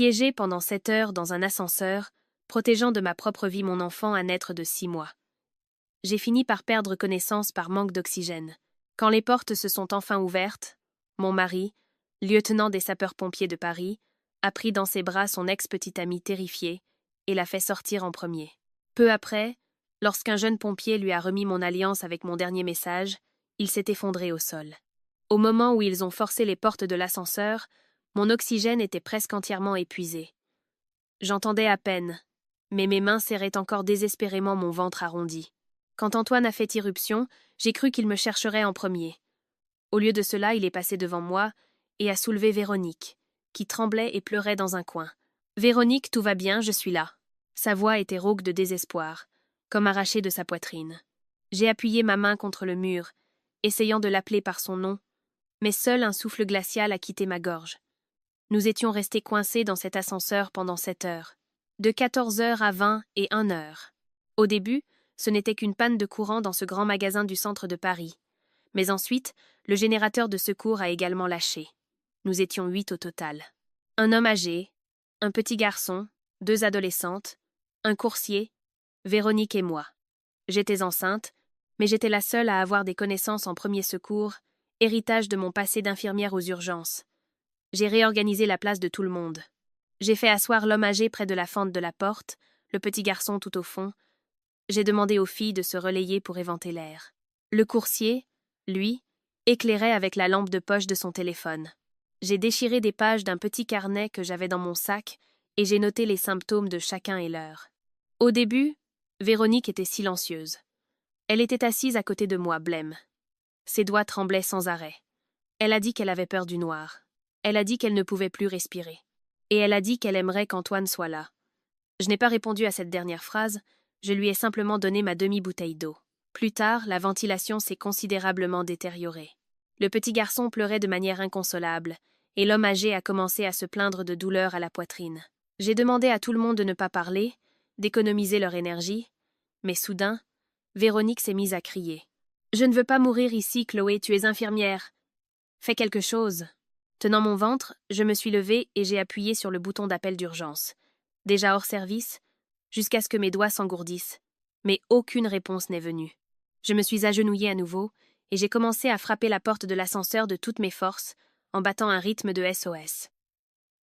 Piégée pendant 7 heures dans un ascenseur, protégeant de ma propre vie mon enfant à naître de 6 mois. J'ai fini par perdre connaissance par manque d'oxygène. Quand les portes se sont enfin ouvertes, mon mari, lieutenant des sapeurs-pompiers de Paris, a pris dans ses bras son ex-petite amie terrifiée et l'a fait sortir en premier. Peu après, lorsqu'un jeune pompier lui a remis mon alliance avec mon dernier message, il s'est effondré au sol. Au moment où ils ont forcé les portes de l'ascenseur, mon oxygène était presque entièrement épuisé. J'entendais à peine, mais mes mains serraient encore désespérément mon ventre arrondi. Quand Antoine a fait irruption, j'ai cru qu'il me chercherait en premier. Au lieu de cela, il est passé devant moi et a soulevé Véronique, qui tremblait et pleurait dans un coin. « Véronique, tout va bien, je suis là. » Sa voix était rauque de désespoir, comme arrachée de sa poitrine. J'ai appuyé ma main contre le mur, essayant de l'appeler par son nom, mais seul un souffle glacial a quitté ma gorge. Nous étions restés coincés dans cet ascenseur pendant 7 heures, de 14 heures à 20 et 1 heure. Au début, ce n'était qu'une panne de courant dans ce grand magasin du centre de Paris. Mais ensuite, le générateur de secours a également lâché. Nous étions 8 au total. Un homme âgé, un petit garçon, 2 adolescentes, un coursier, Véronique et moi. J'étais enceinte, mais j'étais la seule à avoir des connaissances en premier secours, héritage de mon passé d'infirmière aux urgences. J'ai réorganisé la place de tout le monde. J'ai fait asseoir l'homme âgé près de la fente de la porte, le petit garçon tout au fond. J'ai demandé aux filles de se relayer pour éventer l'air. Le coursier, lui, éclairait avec la lampe de poche de son téléphone. J'ai déchiré des pages d'un petit carnet que j'avais dans mon sac et j'ai noté les symptômes de chacun et l'heure. Au début, Véronique était silencieuse. Elle était assise à côté de moi, blême. Ses doigts tremblaient sans arrêt. Elle a dit qu'elle avait peur du noir. Elle a dit qu'elle ne pouvait plus respirer. Et elle a dit qu'elle aimerait qu'Antoine soit là. Je n'ai pas répondu à cette dernière phrase, je lui ai simplement donné ma demi-bouteille d'eau. Plus tard, la ventilation s'est considérablement détériorée. Le petit garçon pleurait de manière inconsolable, et l'homme âgé a commencé à se plaindre de douleurs à la poitrine. J'ai demandé à tout le monde de ne pas parler, d'économiser leur énergie, mais soudain, Véronique s'est mise à crier. « Je ne veux pas mourir ici, Chloé, tu es infirmière. Fais quelque chose. » Tenant mon ventre, je me suis levée et j'ai appuyé sur le bouton d'appel d'urgence. Déjà hors service, jusqu'à ce que mes doigts s'engourdissent. Mais aucune réponse n'est venue. Je me suis agenouillée à nouveau et j'ai commencé à frapper la porte de l'ascenseur de toutes mes forces, en battant un rythme de SOS.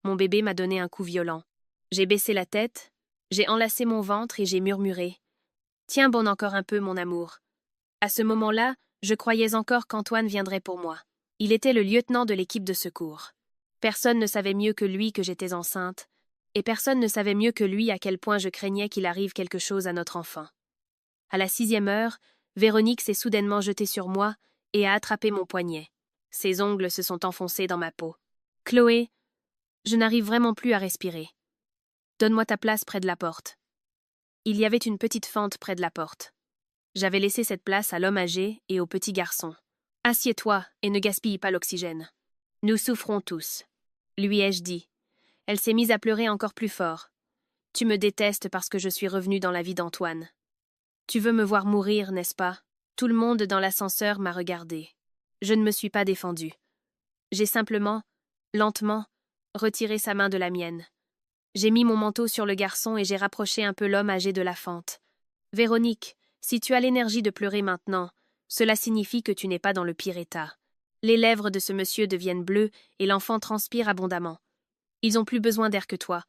Mon bébé m'a donné un coup violent. J'ai baissé la tête, j'ai enlacé mon ventre et j'ai murmuré. « Tiens bon encore un peu, mon amour. » À ce moment-là, je croyais encore qu'Antoine viendrait pour moi. Il était le lieutenant de l'équipe de secours. Personne ne savait mieux que lui que j'étais enceinte, et personne ne savait mieux que lui à quel point je craignais qu'il arrive quelque chose à notre enfant. À la 6e heure, Véronique s'est soudainement jetée sur moi et a attrapé mon poignet. Ses ongles se sont enfoncés dans ma peau. « Chloé, je n'arrive vraiment plus à respirer. Donne-moi ta place près de la porte. » Il y avait une petite fente près de la porte. J'avais laissé cette place à l'homme âgé et au petit garçon. « Assieds-toi et ne gaspille pas l'oxygène. Nous souffrons tous. » Lui ai-je dit. Elle s'est mise à pleurer encore plus fort. « Tu me détestes parce que je suis revenue dans la vie d'Antoine. Tu veux me voir mourir, n'est-ce pas ?» Tout le monde dans l'ascenseur m'a regardée. Je ne me suis pas défendue. J'ai simplement, lentement, retiré sa main de la mienne. J'ai mis mon manteau sur le garçon et j'ai rapproché un peu l'homme âgé de la fente. « Véronique, si tu as l'énergie de pleurer maintenant, cela signifie que tu n'es pas dans le pire état. Les lèvres de ce monsieur deviennent bleues et l'enfant transpire abondamment. Ils ont plus besoin d'air que toi. »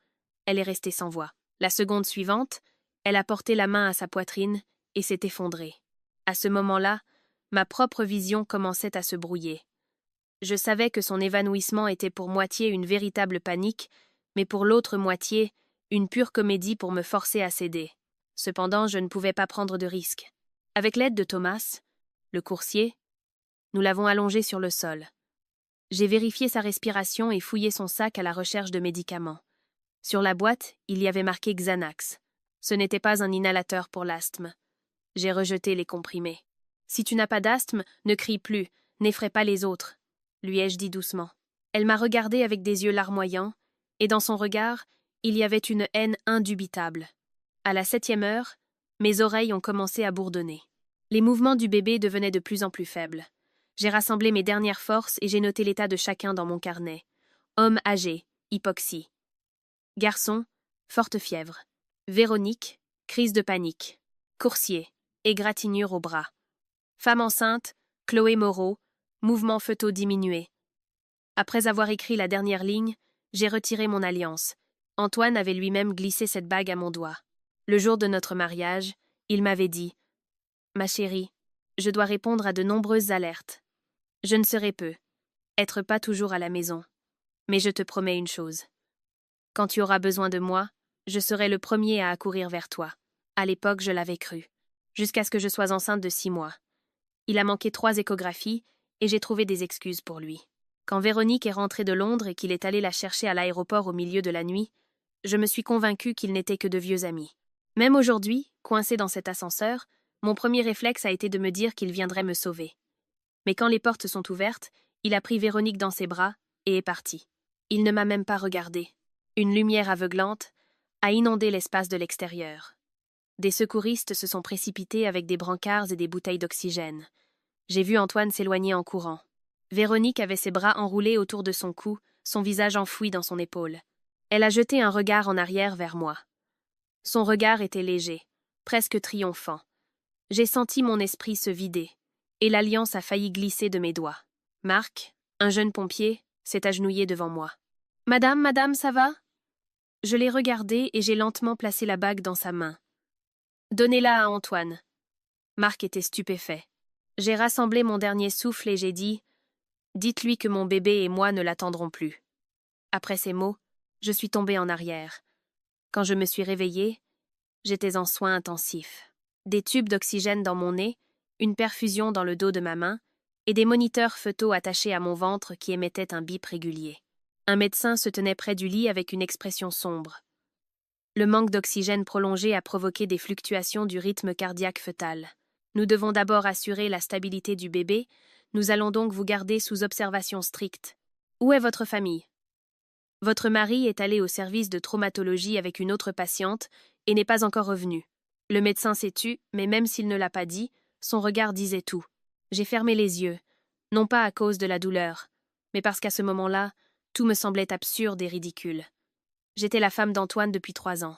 Elle est restée sans voix. La seconde suivante, elle a porté la main à sa poitrine et s'est effondrée. À ce moment-là, ma propre vision commençait à se brouiller. Je savais que son évanouissement était pour moitié une véritable panique, mais pour l'autre moitié, une pure comédie pour me forcer à céder. Cependant, je ne pouvais pas prendre de risque. Avec l'aide de Thomas, le coursier, nous l'avons allongé sur le sol. J'ai vérifié sa respiration et fouillé son sac à la recherche de médicaments. Sur la boîte, il y avait marqué Xanax. Ce n'était pas un inhalateur pour l'asthme. J'ai rejeté les comprimés. « Si tu n'as pas d'asthme, ne crie plus, n'effraie pas les autres, » lui ai-je dit doucement. Elle m'a regardé avec des yeux larmoyants, et dans son regard, il y avait une haine indubitable. À la 7e heure, mes oreilles ont commencé à bourdonner. Les mouvements du bébé devenaient de plus en plus faibles. J'ai rassemblé mes dernières forces et j'ai noté l'état de chacun dans mon carnet. Homme âgé, hypoxie. Garçon, forte fièvre. Véronique, crise de panique. Coursier, égratignure au bras. Femme enceinte, Chloé Moreau, mouvement fœtaux diminué. Après avoir écrit la dernière ligne, j'ai retiré mon alliance. Antoine avait lui-même glissé cette bague à mon doigt. Le jour de notre mariage, il m'avait dit « Ma chérie, je dois répondre à de nombreuses alertes. Je ne serai peu, être pas toujours à la maison. Mais je te promets une chose. Quand tu auras besoin de moi, je serai le premier à accourir vers toi. » À l'époque, je l'avais cru. Jusqu'à ce que je sois enceinte de 6 mois. Il a manqué 3 échographies et j'ai trouvé des excuses pour lui. Quand Véronique est rentrée de Londres et qu'il est allé la chercher à l'aéroport au milieu de la nuit, je me suis convaincue qu'ils n'étaient que de vieux amis. Même aujourd'hui, coincé dans cet ascenseur, mon premier réflexe a été de me dire qu'il viendrait me sauver. Mais quand les portes sont ouvertes, il a pris Véronique dans ses bras et est parti. Il ne m'a même pas regardé. Une lumière aveuglante a inondé l'espace de l'extérieur. Des secouristes se sont précipités avec des brancards et des bouteilles d'oxygène. J'ai vu Antoine s'éloigner en courant. Véronique avait ses bras enroulés autour de son cou, son visage enfoui dans son épaule. Elle a jeté un regard en arrière vers moi. Son regard était léger, presque triomphant. J'ai senti mon esprit se vider, et l'alliance a failli glisser de mes doigts. Marc, un jeune pompier, s'est agenouillé devant moi. « Madame, madame, ça va ?» Je l'ai regardé et j'ai lentement placé la bague dans sa main. « Donnez-la à Antoine. » Marc était stupéfait. J'ai rassemblé mon dernier souffle et j'ai dit « Dites-lui que mon bébé et moi ne l'attendrons plus. » Après ces mots, je suis tombée en arrière. Quand je me suis réveillée, j'étais en soins intensifs. Des tubes d'oxygène dans mon nez, une perfusion dans le dos de ma main et des moniteurs fœtaux attachés à mon ventre qui émettaient un bip régulier. Un médecin se tenait près du lit avec une expression sombre. Le manque d'oxygène prolongé a provoqué des fluctuations du rythme cardiaque fœtal. Nous devons d'abord assurer la stabilité du bébé, nous allons donc vous garder sous observation stricte. Où est votre famille ? Votre mari est allé au service de traumatologie avec une autre patiente et n'est pas encore revenu. Le médecin s'est tu, mais même s'il ne l'a pas dit, son regard disait tout. J'ai fermé les yeux, non pas à cause de la douleur, mais parce qu'à ce moment-là, tout me semblait absurde et ridicule. J'étais la femme d'Antoine depuis 3 ans.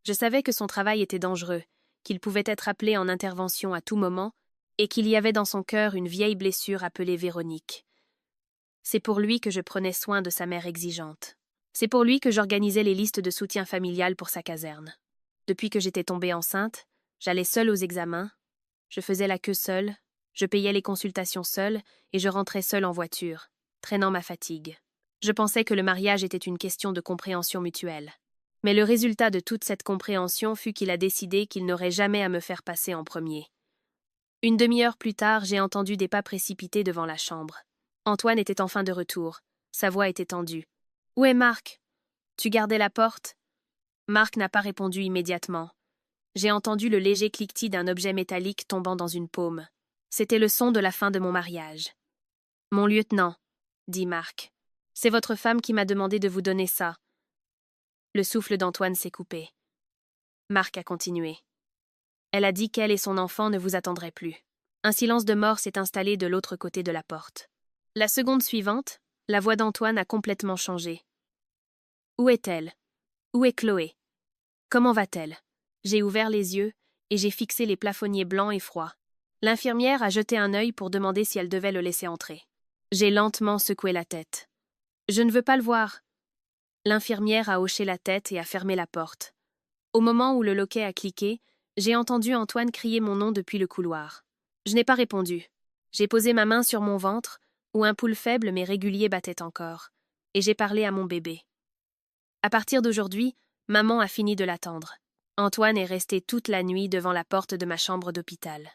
Je savais que son travail était dangereux, qu'il pouvait être appelé en intervention à tout moment, et qu'il y avait dans son cœur une vieille blessure appelée Véronique. C'est pour lui que je prenais soin de sa mère exigeante. C'est pour lui que j'organisais les listes de soutien familial pour sa caserne. Depuis que j'étais tombée enceinte, j'allais seule aux examens, je faisais la queue seule, je payais les consultations seule et je rentrais seule en voiture, traînant ma fatigue. Je pensais que le mariage était une question de compréhension mutuelle. Mais le résultat de toute cette compréhension fut qu'il a décidé qu'il n'aurait jamais à me faire passer en premier. Une demi-heure plus tard, j'ai entendu des pas précipités devant la chambre. Antoine était enfin de retour. Sa voix était tendue. « Où est Marc ? Tu gardais la porte ?» Marc n'a pas répondu immédiatement. J'ai entendu le léger cliquetis d'un objet métallique tombant dans une paume. C'était le son de la fin de mon mariage. « Mon lieutenant, » dit Marc. « C'est votre femme qui m'a demandé de vous donner ça. » Le souffle d'Antoine s'est coupé. Marc a continué. Elle a dit qu'elle et son enfant ne vous attendraient plus. Un silence de mort s'est installé de l'autre côté de la porte. La seconde suivante, la voix d'Antoine a complètement changé. Où est-elle ? Où est Chloé ? Comment va-t-elle ? J'ai ouvert les yeux et j'ai fixé les plafonniers blancs et froids. L'infirmière a jeté un œil pour demander si elle devait le laisser entrer. J'ai lentement secoué la tête. Je ne veux pas le voir. L'infirmière a hoché la tête et a fermé la porte. Au moment où le loquet a cliqué, j'ai entendu Antoine crier mon nom depuis le couloir. Je n'ai pas répondu. J'ai posé ma main sur mon ventre, où un pouls faible mais régulier battait encore, et j'ai parlé à mon bébé. À partir d'aujourd'hui, maman a fini de l'attendre. Antoine est resté toute la nuit devant la porte de ma chambre d'hôpital.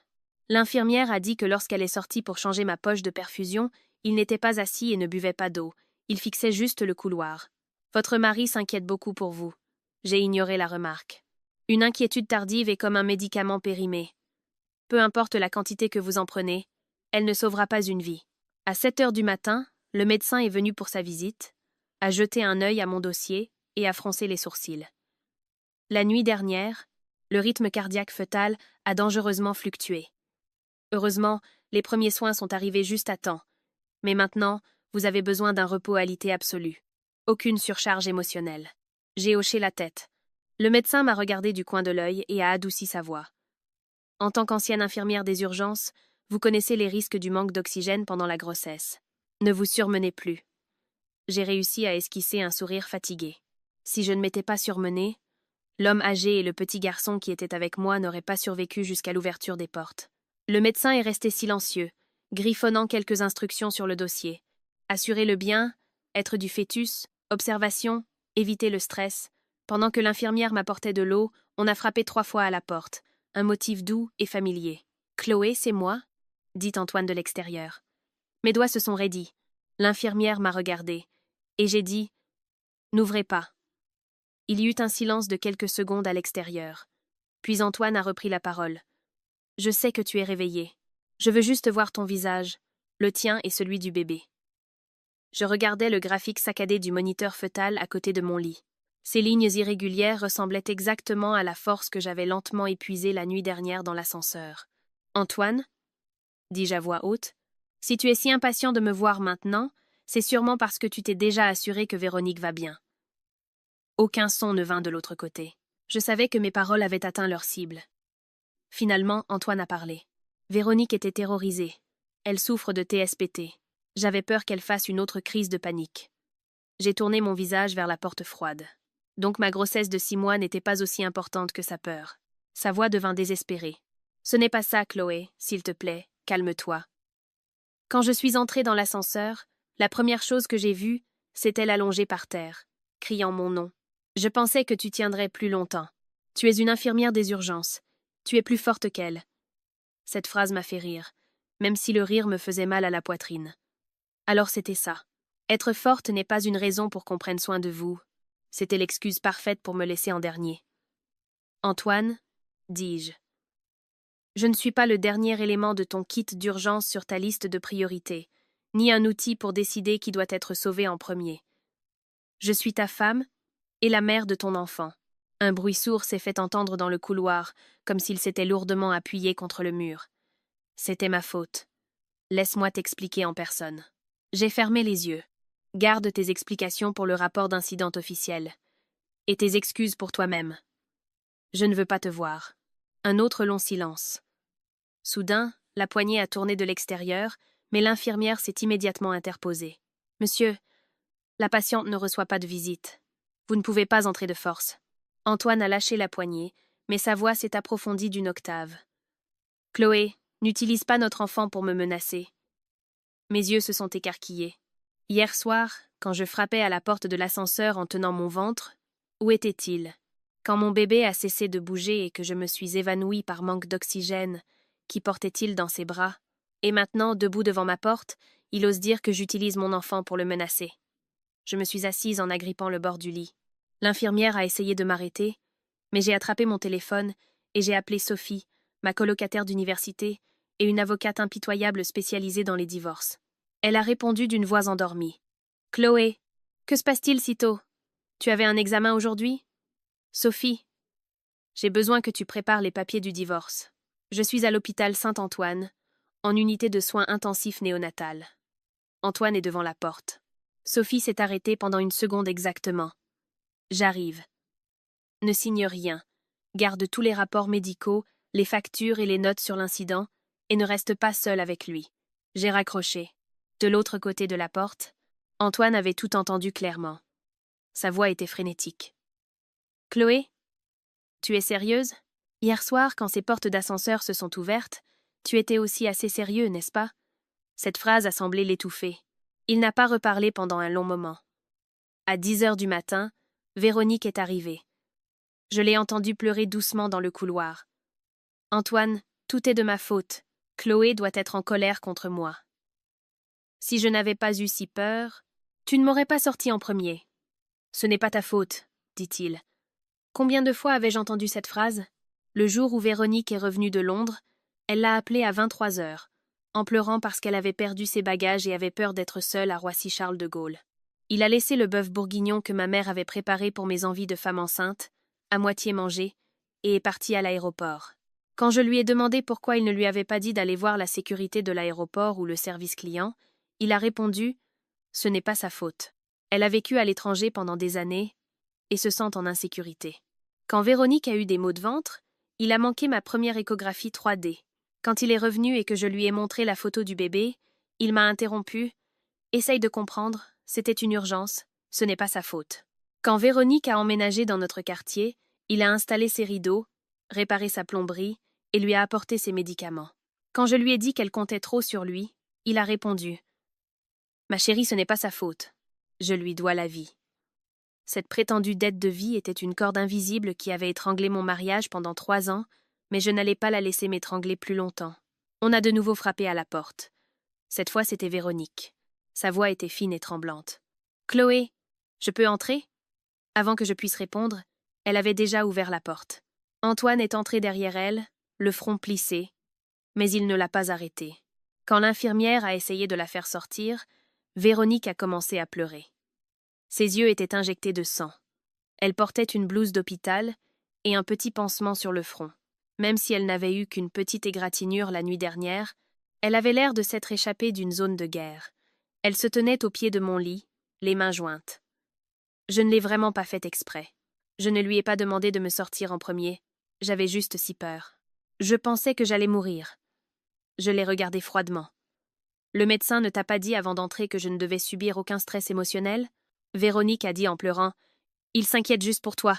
L'infirmière a dit que lorsqu'elle est sortie pour changer ma poche de perfusion, il n'était pas assis et ne buvait pas d'eau. Il fixait juste le couloir. Votre mari s'inquiète beaucoup pour vous. J'ai ignoré la remarque. Une inquiétude tardive est comme un médicament périmé. Peu importe la quantité que vous en prenez, elle ne sauvera pas une vie. À 7 heures du matin, le médecin est venu pour sa visite, a jeté un œil à mon dossier et a froncé les sourcils. La nuit dernière, le rythme cardiaque fœtal a dangereusement fluctué. Heureusement, les premiers soins sont arrivés juste à temps. Mais maintenant, vous avez besoin d'un repos alité absolu. Aucune surcharge émotionnelle. J'ai hoché la tête. Le médecin m'a regardé du coin de l'œil et a adouci sa voix. En tant qu'ancienne infirmière des urgences, vous connaissez les risques du manque d'oxygène pendant la grossesse. Ne vous surmenez plus. J'ai réussi à esquisser un sourire fatigué. Si je ne m'étais pas surmenée, l'homme âgé et le petit garçon qui était avec moi n'auraient pas survécu jusqu'à l'ouverture des portes. Le médecin est resté silencieux, griffonnant quelques instructions sur le dossier. Assurer le bien, être du fœtus, observation, éviter le stress. Pendant que l'infirmière m'apportait de l'eau, on a frappé 3 fois à la porte, un motif doux et familier. « Chloé, c'est moi ?» dit Antoine de l'extérieur. Mes doigts se sont raidis. L'infirmière m'a regardé, et j'ai dit « N'ouvrez pas ». Il y eut un silence de quelques secondes à l'extérieur. Puis Antoine a repris la parole. « Je sais que tu es réveillée. Je veux juste voir ton visage, le tien et celui du bébé. » Je regardais le graphique saccadé du moniteur fœtal à côté de mon lit. Ces lignes irrégulières ressemblaient exactement à la force que j'avais lentement épuisée la nuit dernière dans l'ascenseur. « Antoine ?» dis-je à voix haute. « Si tu es si impatient de me voir maintenant, c'est sûrement parce que tu t'es déjà assuré que Véronique va bien. » Aucun son ne vint de l'autre côté. Je savais que mes paroles avaient atteint leur cible. Finalement, Antoine a parlé. Véronique était terrorisée. Elle souffre de TSPT. J'avais peur qu'elle fasse une autre crise de panique. J'ai tourné mon visage vers la porte froide. Donc ma grossesse de 6 mois n'était pas aussi importante que sa peur. Sa voix devint désespérée. « Ce n'est pas ça, Chloé, s'il te plaît, calme-toi. » Quand je suis entrée dans l'ascenseur, la première chose que j'ai vue, c'était l'allonger par terre, criant mon nom. « Je pensais que tu tiendrais plus longtemps. Tu es une infirmière des urgences. Tu es plus forte qu'elle. » Cette phrase m'a fait rire, même si le rire me faisait mal à la poitrine. Alors c'était ça. Être forte n'est pas une raison pour qu'on prenne soin de vous. C'était l'excuse parfaite pour me laisser en dernier. « Antoine, dis-je. Je ne suis pas le dernier élément de ton kit d'urgence sur ta liste de priorités, ni un outil pour décider qui doit être sauvé en premier. Je suis ta femme et la mère de ton enfant. » Un bruit sourd s'est fait entendre dans le couloir, comme s'il s'était lourdement appuyé contre le mur. C'était ma faute. Laisse-moi t'expliquer en personne. J'ai fermé les yeux. Garde tes explications pour le rapport d'incident officiel. Et tes excuses pour toi-même. Je ne veux pas te voir. Un autre long silence. Soudain, la poignée a tourné de l'extérieur, mais l'infirmière s'est immédiatement interposée. « Monsieur, la patiente ne reçoit pas de visite. Vous ne pouvez pas entrer de force. » Antoine a lâché la poignée, mais sa voix s'est approfondie d'une octave. « Chloé, n'utilise pas notre enfant pour me menacer. » Mes yeux se sont écarquillés. Hier soir, quand je frappais à la porte de l'ascenseur en tenant mon ventre, où était-il? Quand mon bébé a cessé de bouger et que je me suis évanouie par manque d'oxygène, qui portait-il dans ses bras? Et maintenant, debout devant ma porte, il ose dire que j'utilise mon enfant pour le menacer. Je me suis assise en agrippant le bord du lit. L'infirmière a essayé de m'arrêter, mais j'ai attrapé mon téléphone et j'ai appelé Sophie, ma colocataire d'université, et une avocate impitoyable spécialisée dans les divorces. Elle a répondu d'une voix endormie. « Chloé, que se passe-t-il si tôt? Tu avais un examen aujourd'hui? » « Sophie, j'ai besoin que tu prépares les papiers du divorce. Je suis à l'hôpital Saint-Antoine, en unité de soins intensifs néonatal. » Antoine est devant la porte. Sophie s'est arrêtée pendant une seconde exactement. « J'arrive. » Ne signe rien. Garde tous les rapports médicaux, les factures et les notes sur l'incident, et ne reste pas seul avec lui. J'ai raccroché. De l'autre côté de la porte, Antoine avait tout entendu clairement. Sa voix était frénétique. « Chloé, tu es sérieuse? Hier soir, quand ces portes d'ascenseur se sont ouvertes, tu étais aussi assez sérieux, n'est-ce pas? » Cette phrase a semblé l'étouffer. Il n'a pas reparlé pendant un long moment. À 10 heures du matin, Véronique est arrivée. Je l'ai entendue pleurer doucement dans le couloir. « Antoine, tout est de ma faute. Chloé doit être en colère contre moi. » « Si je n'avais pas eu si peur, tu ne m'aurais pas sorti en premier. »« Ce n'est pas ta faute, » dit-il. Combien de fois avais-je entendu cette phrase? Le jour où Véronique est revenue de Londres, elle l'a appelé à 23 heures, en pleurant parce qu'elle avait perdu ses bagages et avait peur d'être seule à Roissy-Charles de Gaulle. Il a laissé le bœuf bourguignon que ma mère avait préparé pour mes envies de femme enceinte, à moitié mangé, et est parti à l'aéroport. Quand je lui ai demandé pourquoi il ne lui avait pas dit d'aller voir la sécurité de l'aéroport ou le service client, il a répondu « Ce n'est pas sa faute. Elle a vécu à l'étranger pendant des années, et se sent en insécurité. Quand Véronique a eu des maux de ventre, il a manqué ma première échographie 3D. Quand il est revenu et que je lui ai montré la photo du bébé, il m'a interrompu. Essaye de comprendre, c'était une urgence, ce n'est pas sa faute. Quand Véronique a emménagé dans notre quartier, il a installé ses rideaux, réparé sa plomberie et lui a apporté ses médicaments. Quand je lui ai dit qu'elle comptait trop sur lui, il a répondu « Ma chérie, ce n'est pas sa faute. Je lui dois la vie. » Cette prétendue dette de vie était une corde invisible qui avait étranglé mon mariage pendant 3 ans, mais je n'allais pas la laisser m'étrangler plus longtemps. On a de nouveau frappé à la porte. Cette fois, c'était Véronique. Sa voix était fine et tremblante. « Chloé, je peux entrer ?» Avant que je puisse répondre, elle avait déjà ouvert la porte. Antoine est entré derrière elle, le front plissé, mais il ne l'a pas arrêtée. Quand l'infirmière a essayé de la faire sortir, Véronique a commencé à pleurer. Ses yeux étaient injectés de sang. Elle portait une blouse d'hôpital et un petit pansement sur le front. Même si elle n'avait eu qu'une petite égratignure la nuit dernière, elle avait l'air de s'être échappée d'une zone de guerre. Elle se tenait au pied de mon lit, les mains jointes. Je ne l'ai vraiment pas fait exprès. Je ne lui ai pas demandé de me sortir en premier. J'avais juste si peur. Je pensais que j'allais mourir. Je l'ai regardé froidement. Le médecin ne t'a pas dit avant d'entrer que je ne devais subir aucun stress émotionnel ? Véronique a dit en pleurant « Il s'inquiète juste pour toi. »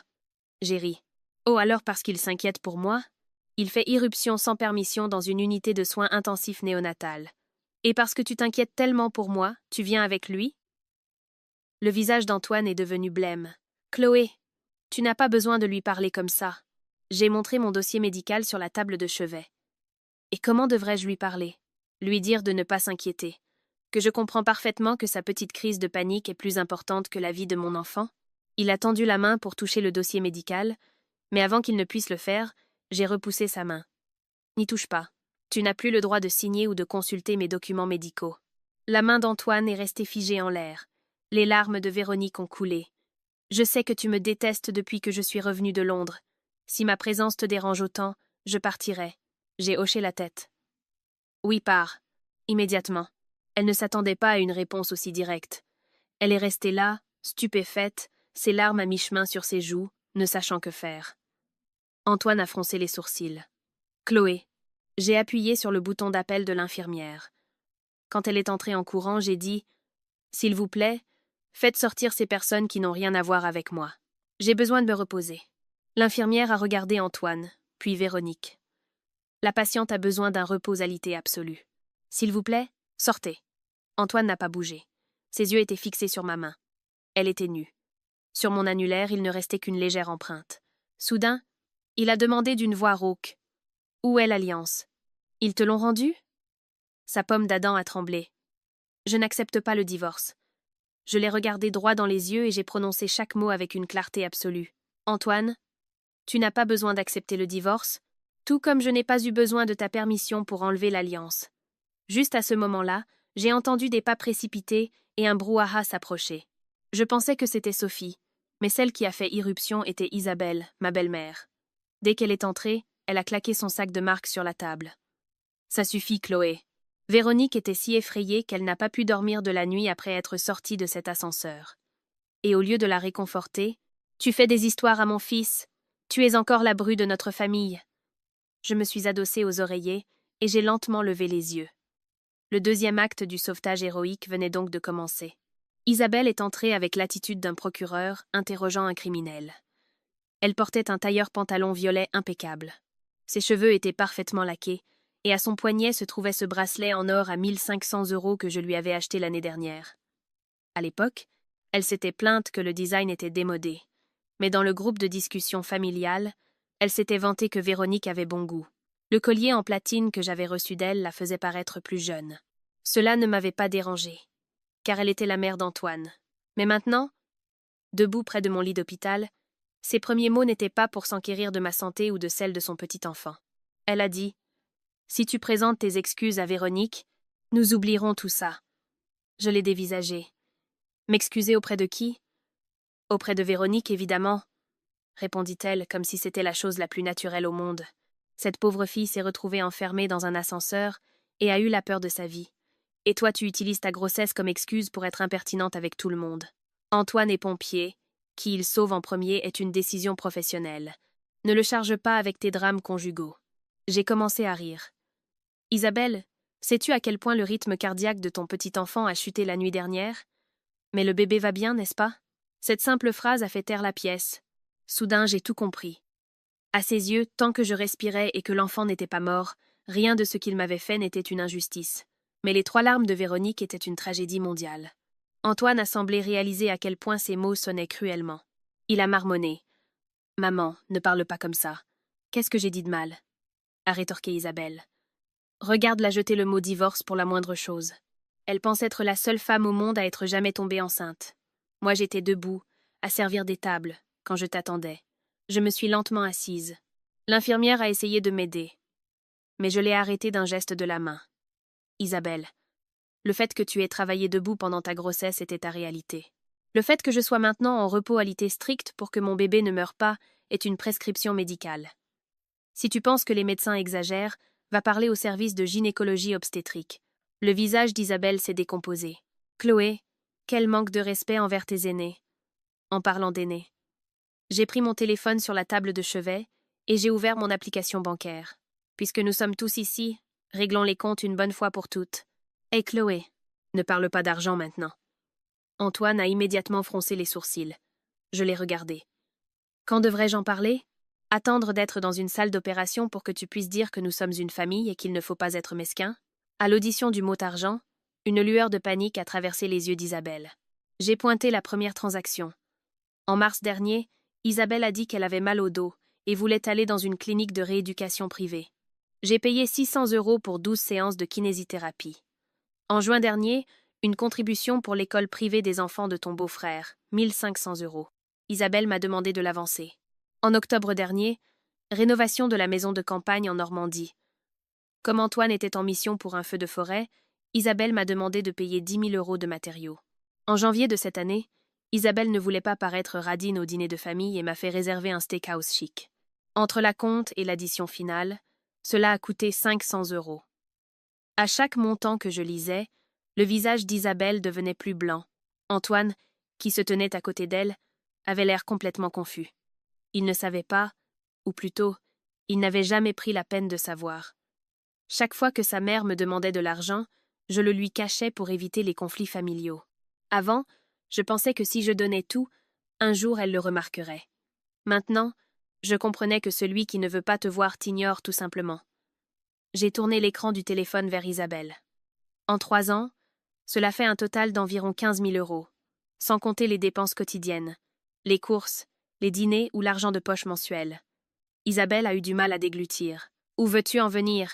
J'ai ri. « Oh, alors parce qu'il s'inquiète pour moi ? Il fait irruption sans permission dans une unité de soins intensifs néonatales. Et parce que tu t'inquiètes tellement pour moi, tu viens avec lui ?» Le visage d'Antoine est devenu blême. « Chloé, tu n'as pas besoin de lui parler comme ça. » J'ai montré mon dossier médical sur la table de chevet. Et comment devrais-je lui parler ? Lui dire de ne pas s'inquiéter. Que je comprends parfaitement que sa petite crise de panique est plus importante que la vie de mon enfant. Il a tendu la main pour toucher le dossier médical, mais avant qu'il ne puisse le faire, j'ai repoussé sa main. N'y touche pas. Tu n'as plus le droit de signer ou de consulter mes documents médicaux. La main d'Antoine est restée figée en l'air. Les larmes de Véronique ont coulé. Je sais que tu me détestes depuis que je suis revenue de Londres. Si ma présence te dérange autant, je partirai. J'ai hoché la tête. Oui, pars. Immédiatement. Elle ne s'attendait pas à une réponse aussi directe. Elle est restée là, stupéfaite, ses larmes à mi-chemin sur ses joues, ne sachant que faire. Antoine a froncé les sourcils. Chloé. J'ai appuyé sur le bouton d'appel de l'infirmière. Quand elle est entrée en courant, j'ai dit « S'il vous plaît, faites sortir ces personnes qui n'ont rien à voir avec moi. J'ai besoin de me reposer. » L'infirmière a regardé Antoine, puis Véronique. La patiente a besoin d'un repos-alité absolu. S'il vous plaît, sortez. Antoine n'a pas bougé. Ses yeux étaient fixés sur ma main. Elle était nue. Sur mon annulaire, il ne restait qu'une légère empreinte. Soudain, il a demandé d'une voix rauque. « Où est l'alliance ? Ils te l'ont rendue ?» Sa pomme d'Adam a tremblé. « Je n'accepte pas le divorce. » Je l'ai regardé droit dans les yeux et j'ai prononcé chaque mot avec une clarté absolue. « Antoine, tu n'as pas besoin d'accepter le divorce, tout comme je n'ai pas eu besoin de ta permission pour enlever l'alliance. » Juste à ce moment-là, j'ai entendu des pas précipités et un brouhaha s'approcher. Je pensais que c'était Sophie, mais celle qui a fait irruption était Isabelle, ma belle-mère. Dès qu'elle est entrée, elle a claqué son sac de marque sur la table. « Ça suffit, Chloé. » Véronique était si effrayée qu'elle n'a pas pu dormir de la nuit après être sortie de cet ascenseur. Et au lieu de la réconforter, « Tu fais des histoires à mon fils. Tu es encore la bru de notre famille. » Je me suis adossée aux oreillers et j'ai lentement levé les yeux. Le deuxième acte du sauvetage héroïque venait donc de commencer. Isabelle est entrée avec l'attitude d'un procureur interrogeant un criminel. Elle portait un tailleur pantalon violet impeccable. Ses cheveux étaient parfaitement laqués, et à son poignet se trouvait ce bracelet en or à 1500 € que je lui avais acheté l'année dernière. À l'époque, elle s'était plainte que le design était démodé, mais dans le groupe de discussion familiale, elle s'était vantée que Véronique avait bon goût. Le collier en platine que j'avais reçu d'elle la faisait paraître plus jeune. Cela ne m'avait pas dérangée, car elle était la mère d'Antoine. Mais maintenant, debout près de mon lit d'hôpital, ses premiers mots n'étaient pas pour s'enquérir de ma santé ou de celle de son petit enfant. Elle a dit « Si tu présentes tes excuses à Véronique, nous oublierons tout ça. » Je l'ai dévisagé. M'excuser auprès de qui ? Auprès de Véronique, évidemment, répondit-elle comme si c'était la chose la plus naturelle au monde. Cette pauvre fille s'est retrouvée enfermée dans un ascenseur et a eu la peur de sa vie. Et toi, tu utilises ta grossesse comme excuse pour être impertinente avec tout le monde. Antoine est pompier, qui il sauve en premier est une décision professionnelle. Ne le charge pas avec tes drames conjugaux. J'ai commencé à rire. Isabelle, sais-tu à quel point le rythme cardiaque de ton petit enfant a chuté la nuit dernière? Mais le bébé va bien, n'est-ce pas? Cette simple phrase a fait taire la pièce. Soudain, j'ai tout compris. À ses yeux, tant que je respirais et que l'enfant n'était pas mort, rien de ce qu'il m'avait fait n'était une injustice. Mais les 3 larmes de Véronique étaient une tragédie mondiale. Antoine a semblé réaliser à quel point ses mots sonnaient cruellement. Il a marmonné. « Maman, ne parle pas comme ça. Qu'est-ce que j'ai dit de mal ?» a rétorqué Isabelle. Regarde-la jeter le mot divorce pour la moindre chose. Elle pense être la seule femme au monde à être jamais tombée enceinte. Moi j'étais debout, à servir des tables, quand je t'attendais. Je me suis lentement assise. L'infirmière a essayé de m'aider. Mais je l'ai arrêtée d'un geste de la main. Isabelle, le fait que tu aies travaillé debout pendant ta grossesse était ta réalité. Le fait que je sois maintenant en repos alité stricte pour que mon bébé ne meure pas est une prescription médicale. Si tu penses que les médecins exagèrent, va parler au service de gynécologie obstétrique. Le visage d'Isabelle s'est décomposé. Chloé, quel manque de respect envers tes aînés. En parlant d'aînés. J'ai pris mon téléphone sur la table de chevet et j'ai ouvert mon application bancaire. Puisque nous sommes tous ici, réglons les comptes une bonne fois pour toutes. Hé Chloé, ne parle pas d'argent maintenant. Antoine a immédiatement froncé les sourcils. Je l'ai regardé. Quand devrais-je en parler? Attendre d'être dans une salle d'opération pour que tu puisses dire que nous sommes une famille et qu'il ne faut pas être mesquin? À l'audition du mot argent, une lueur de panique a traversé les yeux d'Isabelle. J'ai pointé la première transaction. En mars dernier, Isabelle a dit qu'elle avait mal au dos et voulait aller dans une clinique de rééducation privée. J'ai payé 600 € pour 12 séances de kinésithérapie. En juin dernier, une contribution pour l'école privée des enfants de ton beau-frère, 1500 €. Isabelle m'a demandé de l'avancer. En octobre dernier, rénovation de la maison de campagne en Normandie. Comme Antoine était en mission pour un feu de forêt, Isabelle m'a demandé de payer 10 000 € de matériaux. En janvier de cette année, Isabelle ne voulait pas paraître radine au dîner de famille et m'a fait réserver un steakhouse chic. Entre la compte et l'addition finale, cela a coûté 500 €. À chaque montant que je lisais, le visage d'Isabelle devenait plus blanc. Antoine, qui se tenait à côté d'elle, avait l'air complètement confus. Il ne savait pas, ou plutôt, il n'avait jamais pris la peine de savoir. Chaque fois que sa mère me demandait de l'argent, je le lui cachais pour éviter les conflits familiaux. Avant, je pensais que si je donnais tout, un jour elle le remarquerait. Maintenant, je comprenais que celui qui ne veut pas te voir t'ignore tout simplement. J'ai tourné l'écran du téléphone vers Isabelle. En 3 ans, cela fait un total d'environ 15 000 €, sans compter les dépenses quotidiennes, les courses, les dîners ou l'argent de poche mensuel. Isabelle a eu du mal à déglutir. Où veux-tu en venir?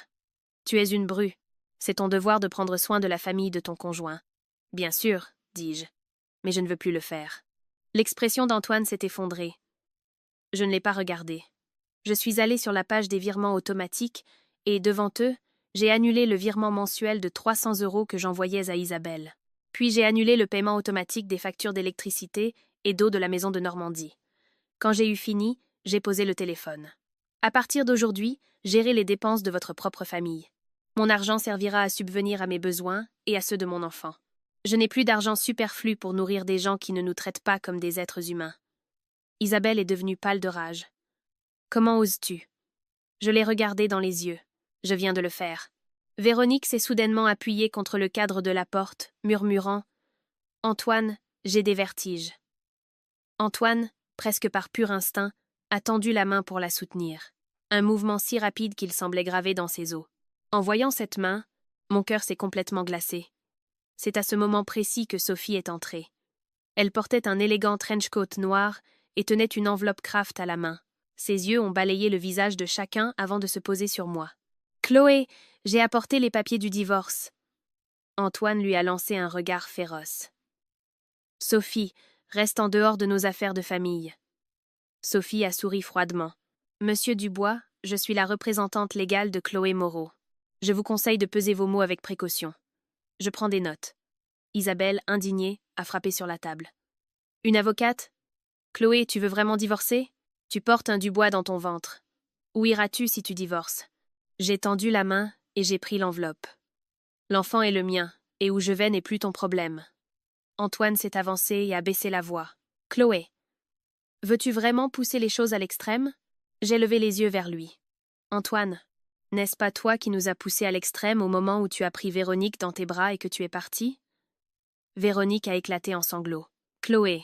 Tu es une bru. C'est ton devoir de prendre soin de la famille de ton conjoint. Bien sûr, dis-je, mais je ne veux plus le faire. L'expression d'Antoine s'est effondrée. Je ne l'ai pas regardé. Je suis allée sur la page des virements automatiques et, devant eux, j'ai annulé le virement mensuel de 300 € que j'envoyais à Isabelle. Puis j'ai annulé le paiement automatique des factures d'électricité et d'eau de la maison de Normandie. Quand j'ai eu fini, j'ai posé le téléphone. À partir d'aujourd'hui, gérez les dépenses de votre propre famille. Mon argent servira à subvenir à mes besoins et à ceux de mon enfant. Je n'ai plus d'argent superflu pour nourrir des gens qui ne nous traitent pas comme des êtres humains. Isabelle est devenue pâle de rage. Comment oses-tu? Je l'ai regardée dans les yeux. Je viens de le faire. Véronique s'est soudainement appuyée contre le cadre de la porte, murmurant « Antoine, j'ai des vertiges. » Antoine, presque par pur instinct, a tendu la main pour la soutenir. Un mouvement si rapide qu'il semblait gravé dans ses os. En voyant cette main, mon cœur s'est complètement glacé. C'est à ce moment précis que Sophie est entrée. Elle portait un élégant trench-coat noir et tenait une enveloppe Kraft à la main. Ses yeux ont balayé le visage de chacun avant de se poser sur moi. « Chloé, j'ai apporté les papiers du divorce. » Antoine lui a lancé un regard féroce. « Sophie, reste en dehors de nos affaires de famille. » Sophie a souri froidement. « Monsieur Dubois, je suis la représentante légale de Chloé Moreau. Je vous conseille de peser vos mots avec précaution. Je prends des notes. » Isabelle, indignée, a frappé sur la table. « Une avocate? Chloé, tu veux vraiment divorcer? Tu portes un Dubois dans ton ventre. Où iras-tu si tu divorces? » J'ai tendu la main et j'ai pris l'enveloppe. « L'enfant est le mien, et où je vais n'est plus ton problème. » Antoine s'est avancé et a baissé la voix. « Chloé, Veux-tu vraiment pousser les choses à l'extrême? J'ai levé les yeux vers lui. Antoine, n'est-ce pas toi qui nous as poussés à l'extrême au moment où tu as pris Véronique dans tes bras et que tu es parti? Véronique a éclaté en sanglots. Chloé,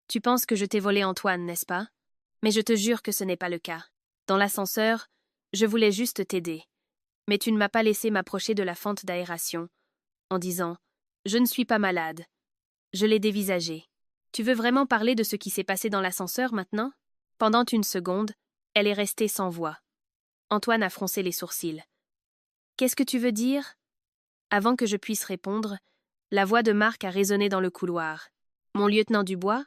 tu penses que je t'ai volé Antoine, n'est-ce pas? Mais je te jure que ce n'est pas le cas. Dans l'ascenseur, je voulais juste t'aider. Mais tu ne m'as pas laissé m'approcher de la fente d'aération, en disant « Je ne suis pas malade ». Je l'ai dévisagé. Tu veux vraiment parler de ce qui s'est passé dans l'ascenseur maintenant? Pendant une seconde, elle est restée sans voix. Antoine a froncé les sourcils. Qu'est-ce que tu veux dire? Avant que je puisse répondre, la voix de Marc a résonné dans le couloir. Mon lieutenant Dubois,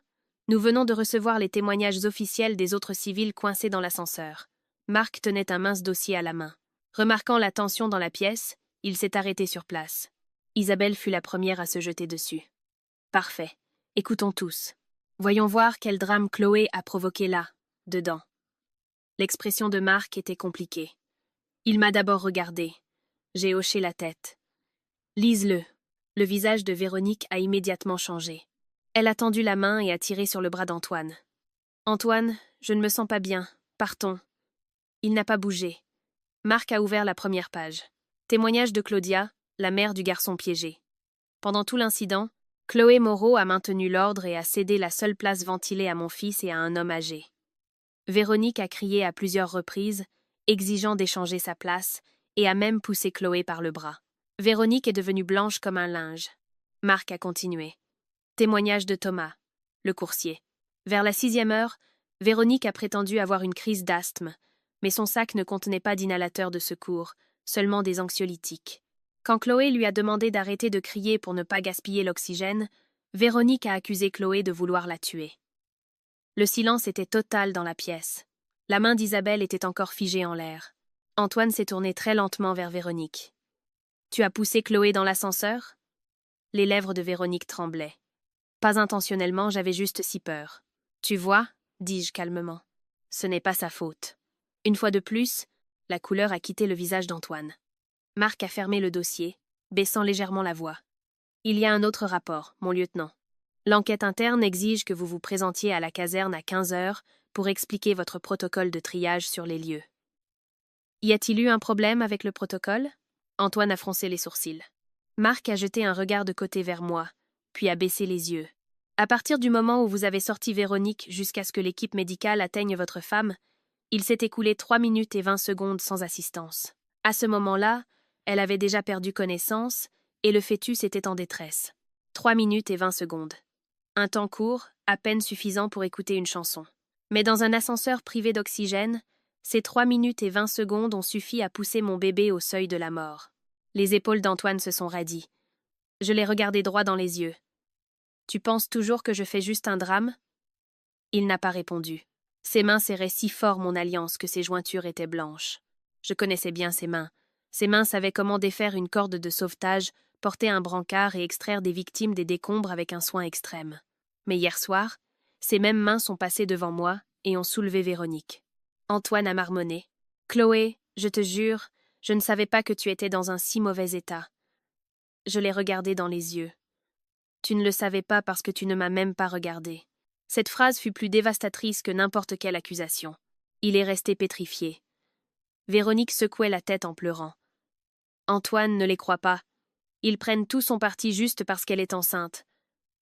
nous venons de recevoir les témoignages officiels des autres civils coincés dans l'ascenseur. Marc tenait un mince dossier à la main. Remarquant la tension dans la pièce, il s'est arrêté sur place. Isabelle fut la première à se jeter dessus. Parfait. Écoutons tous. Voyons voir quel drame Chloé a provoqué là, dedans. L'expression de Marc était compliquée. Il m'a d'abord regardé. J'ai hoché la tête. Lise-le. Le visage de Véronique a immédiatement changé. Elle a tendu la main et a tiré sur le bras d'Antoine. Antoine, je ne me sens pas bien. Partons. Il n'a pas bougé. Marc a ouvert la première page. Témoignage de Claudia, la mère du garçon piégé. Pendant tout l'incident, Chloé Moreau a maintenu l'ordre et a cédé la seule place ventilée à mon fils et à un homme âgé. Véronique a crié à plusieurs reprises, exigeant d'échanger sa place, et a même poussé Chloé par le bras. Véronique est devenue blanche comme un linge. Marc a continué. Témoignage de Thomas, le coursier. Vers la 6e heure, Véronique a prétendu avoir une crise d'asthme, mais son sac ne contenait pas d'inhalateur de secours, seulement des anxiolytiques. Quand Chloé lui a demandé d'arrêter de crier pour ne pas gaspiller l'oxygène, Véronique a accusé Chloé de vouloir la tuer. Le silence était total dans la pièce. La main d'Isabelle était encore figée en l'air. Antoine s'est tourné très lentement vers Véronique. « Tu as poussé Chloé dans l'ascenseur » Les lèvres de Véronique tremblaient. « Pas intentionnellement, j'avais juste si peur. »« Tu vois » dis-je calmement. « Ce n'est pas sa faute. » Une fois de plus, la couleur a quitté le visage d'Antoine. Marc a fermé le dossier, baissant légèrement la voix. « Il y a un autre rapport, mon lieutenant. L'enquête interne exige que vous vous présentiez à la caserne à 15 heures pour expliquer votre protocole de triage sur les lieux. » Y a-t-il eu un problème avec le protocole? Antoine a froncé les sourcils. Marc a jeté un regard de côté vers moi, puis a baissé les yeux. À partir du moment où vous avez sorti Véronique jusqu'à ce que l'équipe médicale atteigne votre femme, il s'est écoulé 3 minutes et 20 secondes sans assistance. À ce moment-là, elle avait déjà perdu connaissance et le fœtus était en détresse. 3 minutes et 20 secondes. Un temps court, à peine suffisant pour écouter une chanson. Mais dans un ascenseur privé d'oxygène, ces 3 minutes et 20 secondes ont suffi à pousser mon bébé au seuil de la mort. Les épaules d'Antoine se sont raidies. Je l'ai regardé droit dans les yeux. « Tu penses toujours que je fais juste un drame ?» Il n'a pas répondu. Ses mains serraient si fort mon alliance que ses jointures étaient blanches. Je connaissais bien ses mains. Ses mains savaient comment défaire une corde de sauvetage, porter un brancard et extraire des victimes des décombres avec un soin extrême. Mais hier soir, ces mêmes mains sont passées devant moi et ont soulevé Véronique. Antoine a marmonné. « Chloé, je te jure, je ne savais pas que tu étais dans un si mauvais état. » Je l'ai regardé dans les yeux. « Tu ne le savais pas parce que tu ne m'as même pas regardé. » Cette phrase fut plus dévastatrice que n'importe quelle accusation. Il est resté pétrifié. Véronique secouait la tête en pleurant. Antoine ne les croit pas. Ils prennent tout son parti juste parce qu'elle est enceinte.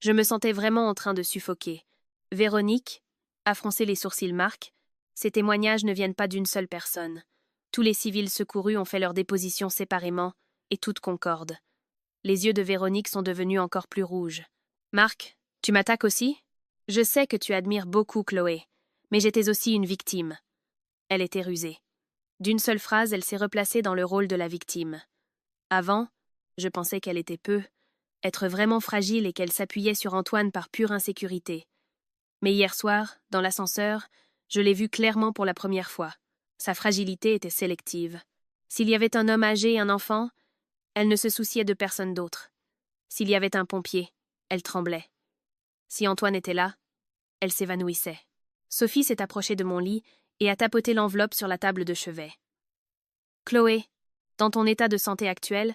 Je me sentais vraiment en train de suffoquer. Véronique, a froncé les sourcils Marc, ces témoignages ne viennent pas d'une seule personne. Tous les civils secourus ont fait leur déposition séparément, et toutes concordent. Les yeux de Véronique sont devenus encore plus rouges. Marc, tu m'attaques aussi? Je sais que tu admires beaucoup Chloé, mais j'étais aussi une victime. Elle était rusée. D'une seule phrase, elle s'est replacée dans le rôle de la victime. Avant, je pensais qu'elle était être vraiment fragile et qu'elle s'appuyait sur Antoine par pure insécurité. Mais hier soir, dans l'ascenseur, je l'ai vue clairement pour la première fois. Sa fragilité était sélective. S'il y avait un homme âgé et un enfant, elle ne se souciait de personne d'autre. S'il y avait un pompier, elle tremblait. Si Antoine était là, elle s'évanouissait. Sophie s'est approchée de mon lit et a tapoté l'enveloppe sur la table de chevet. « Chloé, dans ton état de santé actuel,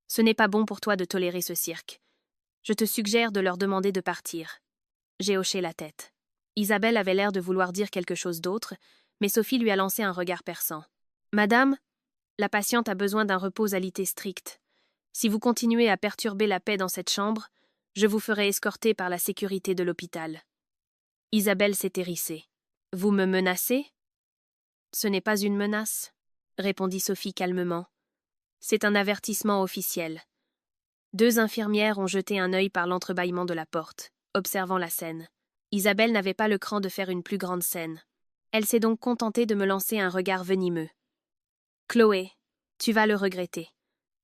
ce n'est pas bon pour toi de tolérer ce cirque. Je te suggère de leur demander de partir. » J'ai hoché la tête. Isabelle avait l'air de vouloir dire quelque chose d'autre, mais Sophie lui a lancé un regard perçant. « Madame, la patiente a besoin d'un repos-alité strict. Si vous continuez à perturber la paix dans cette chambre, je vous ferai escorter par la sécurité de l'hôpital. » Isabelle s'est hérissée. « Vous me menacez ?»« Ce n'est pas une menace, » répondit Sophie calmement. « C'est un avertissement officiel. » Deux infirmières ont jeté un œil par l'entrebâillement de la porte, observant la scène. Isabelle n'avait pas le cran de faire une plus grande scène. Elle s'est donc contentée de me lancer un regard venimeux. « Chloé, tu vas le regretter.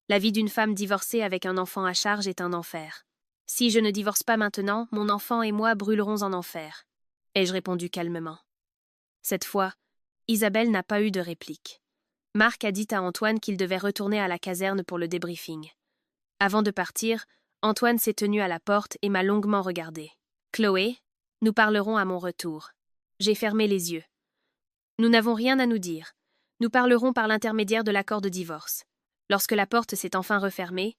La vie d'une femme divorcée avec un enfant à charge est un enfer. Si je ne divorce pas maintenant, mon enfant et moi brûlerons en enfer. » ai-je répondu calmement. Cette fois, Isabelle n'a pas eu de réplique. Marc a dit à Antoine qu'il devait retourner à la caserne pour le débriefing. Avant de partir, Antoine s'est tenu à la porte et m'a longuement regardé. « Chloé, nous parlerons à mon retour. » J'ai fermé les yeux. « Nous n'avons rien à nous dire. Nous parlerons par l'intermédiaire de l'accord de divorce. » Lorsque la porte s'est enfin refermée,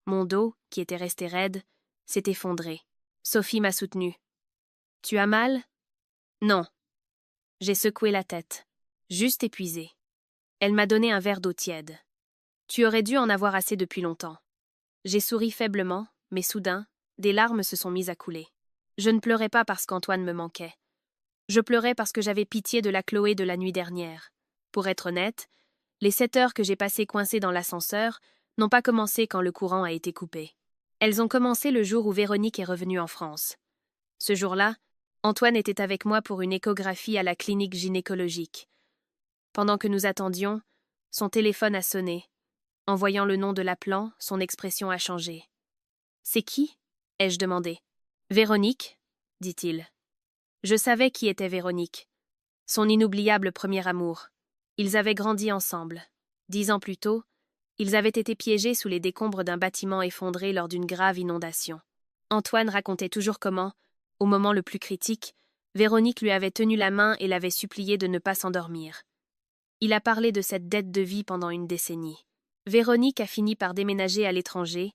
mon dos, qui était resté raide, s'est effondré. Sophie m'a soutenue. « Tu as mal ? » ?»« Non. » J'ai secoué la tête, juste épuisée. Elle m'a donné un verre d'eau tiède. « Tu aurais dû en avoir assez depuis longtemps. » J'ai souri faiblement, mais soudain, des larmes se sont mises à couler. Je ne pleurais pas parce qu'Antoine me manquait. Je pleurais parce que j'avais pitié de la Chloé de la nuit dernière. Pour être honnête, les 7 heures que j'ai passées coincées dans l'ascenseur n'ont pas commencé quand le courant a été coupé. Elles ont commencé le jour où Véronique est revenue en France. Ce jour-là, Antoine était avec moi pour une échographie à la clinique gynécologique. Pendant que nous attendions, son téléphone a sonné. En voyant le nom de l'appelant, son expression a changé. « C'est qui ?» ai-je demandé. « Véronique, » dit-il. Je savais qui était Véronique. Son inoubliable premier amour. Ils avaient grandi ensemble. 10 ans plus tôt, ils avaient été piégés sous les décombres d'un bâtiment effondré lors d'une grave inondation. Antoine racontait toujours comment, au moment le plus critique, Véronique lui avait tenu la main et l'avait supplié de ne pas s'endormir. Il a parlé de cette dette de vie pendant une décennie. Véronique a fini par déménager à l'étranger,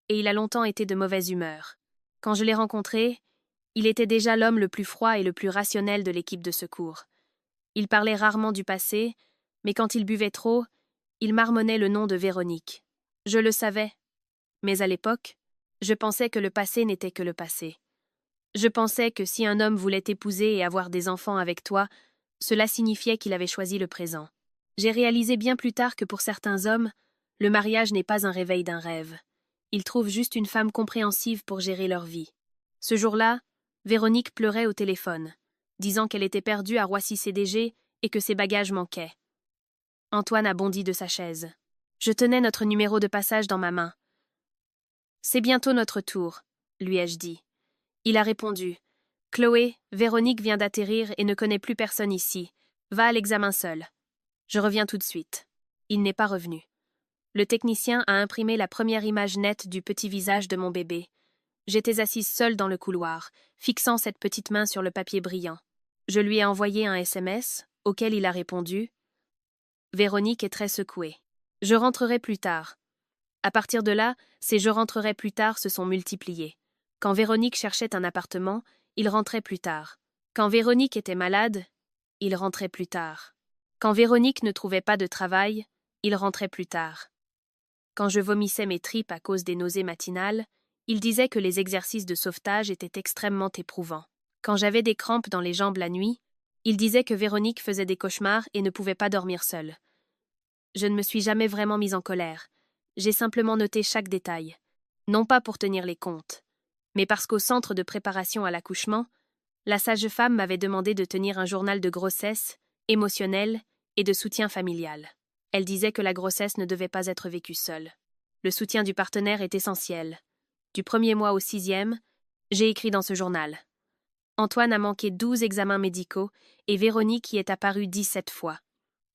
et il a longtemps été de mauvaise humeur. Quand je l'ai rencontré, il était déjà l'homme le plus froid et le plus rationnel de l'équipe de secours. Il parlait rarement du passé, mais quand il buvait trop, il marmonnait le nom de Véronique. Je le savais, mais à l'époque, je pensais que le passé n'était que le passé. Je pensais que si un homme voulait t'épouser et avoir des enfants avec toi, cela signifiait qu'il avait choisi le présent. J'ai réalisé bien plus tard que pour certains hommes, le mariage n'est pas un réveil d'un rêve. Ils trouvent juste une femme compréhensive pour gérer leur vie. Ce jour-là, Véronique pleurait au téléphone, disant qu'elle était perdue à Roissy-CDG et que ses bagages manquaient. Antoine a bondi de sa chaise. Je tenais notre numéro de passage dans ma main. « C'est bientôt notre tour, » lui ai-je dit. Il a répondu. « Chloé, Véronique vient d'atterrir et ne connaît plus personne ici. Va à l'examen seule. Je reviens tout de suite. » Il n'est pas revenu. Le technicien a imprimé la première image nette du petit visage de mon bébé. J'étais assise seule dans le couloir, fixant cette petite main sur le papier brillant. Je lui ai envoyé un SMS, auquel il a répondu. Véronique est très secouée. Je rentrerai plus tard. À partir de là, ces je rentrerai plus tard se sont multipliés. Quand Véronique cherchait un appartement, il rentrait plus tard. Quand Véronique était malade, il rentrait plus tard. Quand Véronique ne trouvait pas de travail, il rentrait plus tard. Quand je vomissais mes tripes à cause des nausées matinales, il disait que les exercices de sauvetage étaient extrêmement éprouvants. Quand j'avais des crampes dans les jambes la nuit, il disait que Véronique faisait des cauchemars et ne pouvait pas dormir seule. Je ne me suis jamais vraiment mise en colère. J'ai simplement noté chaque détail. Non pas pour tenir les comptes, mais parce qu'au centre de préparation à l'accouchement, la sage-femme m'avait demandé de tenir un journal de grossesse, émotionnel et de soutien familial. Elle disait que la grossesse ne devait pas être vécue seule. Le soutien du partenaire est essentiel. Du 1er mois au 6e, j'ai écrit dans ce journal. Antoine a manqué 12 examens médicaux et Véronique y est apparue 17 fois.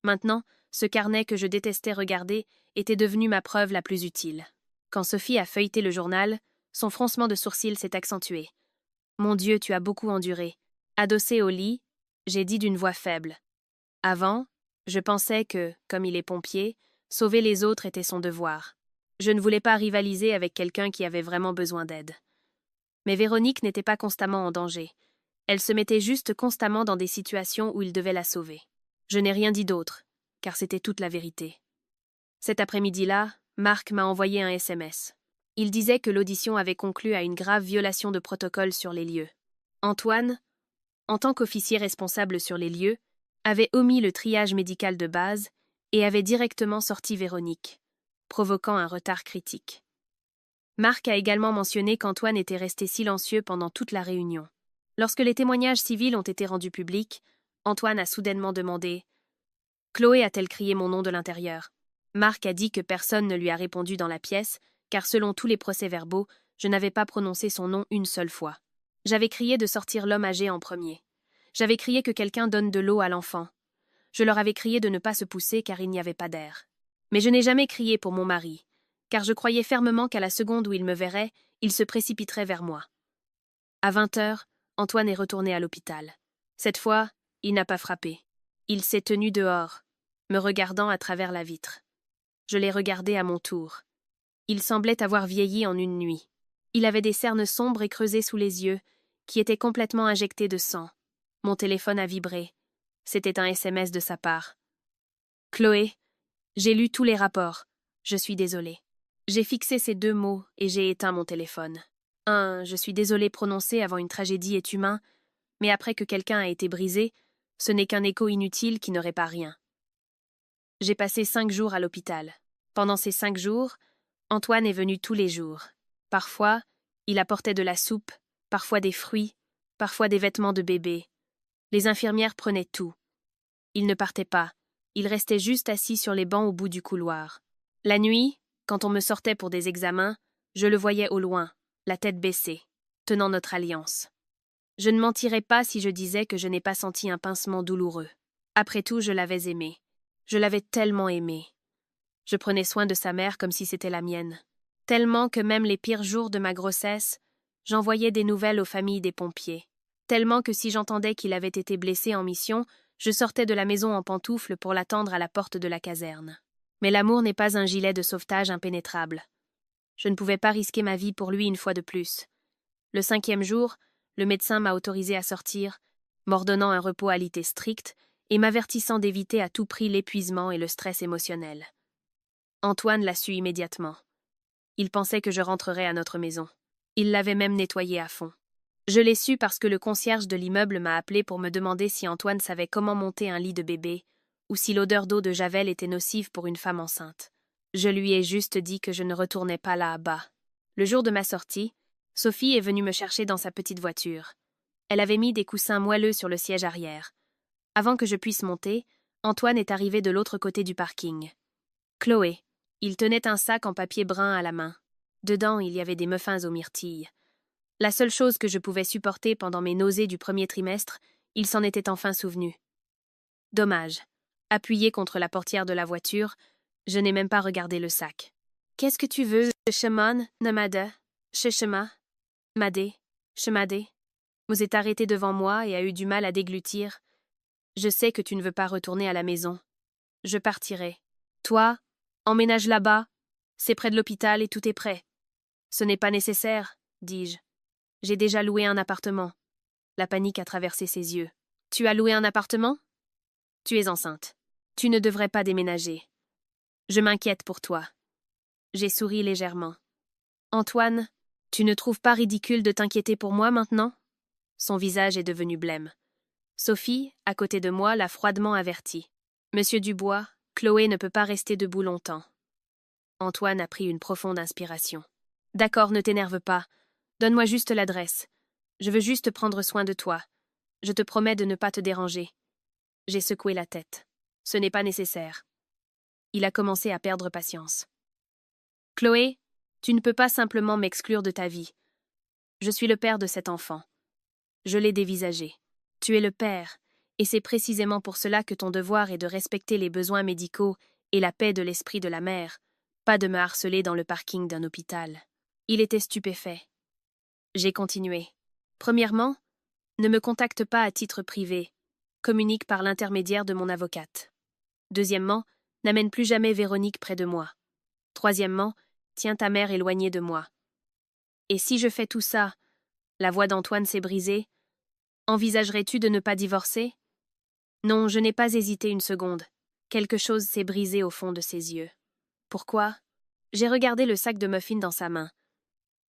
Maintenant, ce carnet que je détestais regarder était devenu ma preuve la plus utile. Quand Sophie a feuilleté le journal, son froncement de sourcils s'est accentué. « Mon Dieu, tu as beaucoup enduré. » Adossé au lit, j'ai dit d'une voix faible. Avant, je pensais que, comme il est pompier, sauver les autres était son devoir. Je ne voulais pas rivaliser avec quelqu'un qui avait vraiment besoin d'aide. Mais Véronique n'était pas constamment en danger. Elle se mettait juste constamment dans des situations où il devait la sauver. Je n'ai rien dit d'autre, car c'était toute la vérité. Cet après-midi-là, Marc m'a envoyé un SMS. Il disait que l'audition avait conclu à une grave violation de protocole sur les lieux. Antoine, en tant qu'officier responsable sur les lieux, avait omis le triage médical de base et avait directement sorti Véronique, provoquant un retard critique. Marc a également mentionné qu'Antoine était resté silencieux pendant toute la réunion. Lorsque les témoignages civils ont été rendus publics, Antoine a soudainement demandé « Chloé a-t-elle crié mon nom de l'intérieur ?» Marc a dit que personne ne lui a répondu dans la pièce, car selon tous les procès-verbaux, je n'avais pas prononcé son nom une seule fois. J'avais crié de sortir l'homme âgé en premier. J'avais crié que quelqu'un donne de l'eau à l'enfant. Je leur avais crié de ne pas se pousser car il n'y avait pas d'air. Mais je n'ai jamais crié pour mon mari, car je croyais fermement qu'à la seconde où il me verrait, il se précipiterait vers moi. À 20h, Antoine est retourné à l'hôpital. Cette fois, il n'a pas frappé. Il s'est tenu dehors, me regardant à travers la vitre. Je l'ai regardé à mon tour. Il semblait avoir vieilli en une nuit. Il avait des cernes sombres et creusées sous les yeux, qui étaient complètement injectées de sang. Mon téléphone a vibré. C'était un SMS de sa part. « Chloé, j'ai lu tous les rapports. Je suis désolée. » J'ai fixé ces 2 mots et j'ai éteint mon téléphone. Je suis désolée prononcé avant une tragédie est humain, mais après que quelqu'un a été brisé, ce n'est qu'un écho inutile qui ne répare rien. J'ai passé 5 jours à l'hôpital. Pendant ces 5 jours, Antoine est venu tous les jours. Parfois, il apportait de la soupe, parfois des fruits, parfois des vêtements de bébé. Les infirmières prenaient tout. Il ne partait pas. Il restait juste assis sur les bancs au bout du couloir. La nuit, quand on me sortait pour des examens, je le voyais au loin, la tête baissée, tenant notre alliance. Je ne mentirais pas si je disais que je n'ai pas senti un pincement douloureux. Après tout, je l'avais aimé. Je l'avais tellement aimé. Je prenais soin de sa mère comme si c'était la mienne. Tellement que même les pires jours de ma grossesse, j'envoyais des nouvelles aux familles des pompiers. Tellement que si j'entendais qu'il avait été blessé en mission, je sortais de la maison en pantoufles pour l'attendre à la porte de la caserne. Mais l'amour n'est pas un gilet de sauvetage impénétrable. Je ne pouvais pas risquer ma vie pour lui une fois de plus. Le 5e jour, le médecin m'a autorisé à sortir, m'ordonnant un repos alité strict et m'avertissant d'éviter à tout prix l'épuisement et le stress émotionnel. Antoine l'a su immédiatement. Il pensait que je rentrerais à notre maison. Il l'avait même nettoyée à fond. Je l'ai su parce que le concierge de l'immeuble m'a appelé pour me demander si Antoine savait comment monter un lit de bébé ou si l'odeur d'eau de Javel était nocive pour une femme enceinte. Je lui ai juste dit que je ne retournais pas là-bas. Le jour de ma sortie, Sophie est venue me chercher dans sa petite voiture. Elle avait mis des coussins moelleux sur le siège arrière. Avant que je puisse monter, Antoine est arrivé de l'autre côté du parking. Chloé. Il tenait un sac en papier brun à la main. Dedans, il y avait des muffins aux myrtilles. La seule chose que je pouvais supporter pendant mes nausées du premier trimestre, il s'en était enfin souvenu. Dommage. Appuyé contre la portière de la voiture, je n'ai même pas regardé le sac. « Qu'est-ce que tu veux, Shemon, Namada, Sheshema, Madé, Shemadé ?» Vous êtes arrêté devant moi et a eu du mal à déglutir. Je sais que tu ne veux pas retourner à la maison. Je partirai. Toi, emménage là-bas. C'est près de l'hôpital et tout est prêt. Ce n'est pas nécessaire, dis-je. J'ai déjà loué un appartement. La panique a traversé ses yeux. Tu as loué un appartement? Tu es enceinte. Tu ne devrais pas déménager. Je m'inquiète pour toi. J'ai souri légèrement. Antoine, tu ne trouves pas ridicule de t'inquiéter pour moi maintenant? Son visage est devenu blême. Sophie, à côté de moi, l'a froidement averti. Monsieur Dubois, Chloé ne peut pas rester debout longtemps. Antoine a pris une profonde inspiration. D'accord, ne t'énerve pas. Donne-moi juste l'adresse. Je veux juste prendre soin de toi. Je te promets de ne pas te déranger. J'ai secoué la tête. Ce n'est pas nécessaire. Il a commencé à perdre patience. Chloé, tu ne peux pas simplement m'exclure de ta vie. Je suis le père de cet enfant. Je l'ai dévisagé. Tu es le père, et c'est précisément pour cela que ton devoir est de respecter les besoins médicaux et la paix de l'esprit de la mère, pas de me harceler dans le parking d'un hôpital. Il était stupéfait. J'ai continué. Premièrement, ne me contacte pas à titre privé. Communique par l'intermédiaire de mon avocate. Deuxièmement, n'amène plus jamais Véronique près de moi. Troisièmement, tiens ta mère éloignée de moi. Et si je fais tout ça, la voix d'Antoine s'est brisée, Envisagerais-tu de ne pas divorcer? Non, je n'ai pas hésité une seconde. Quelque chose s'est brisé au fond de ses yeux. Pourquoi? J'ai regardé le sac de muffins dans sa main.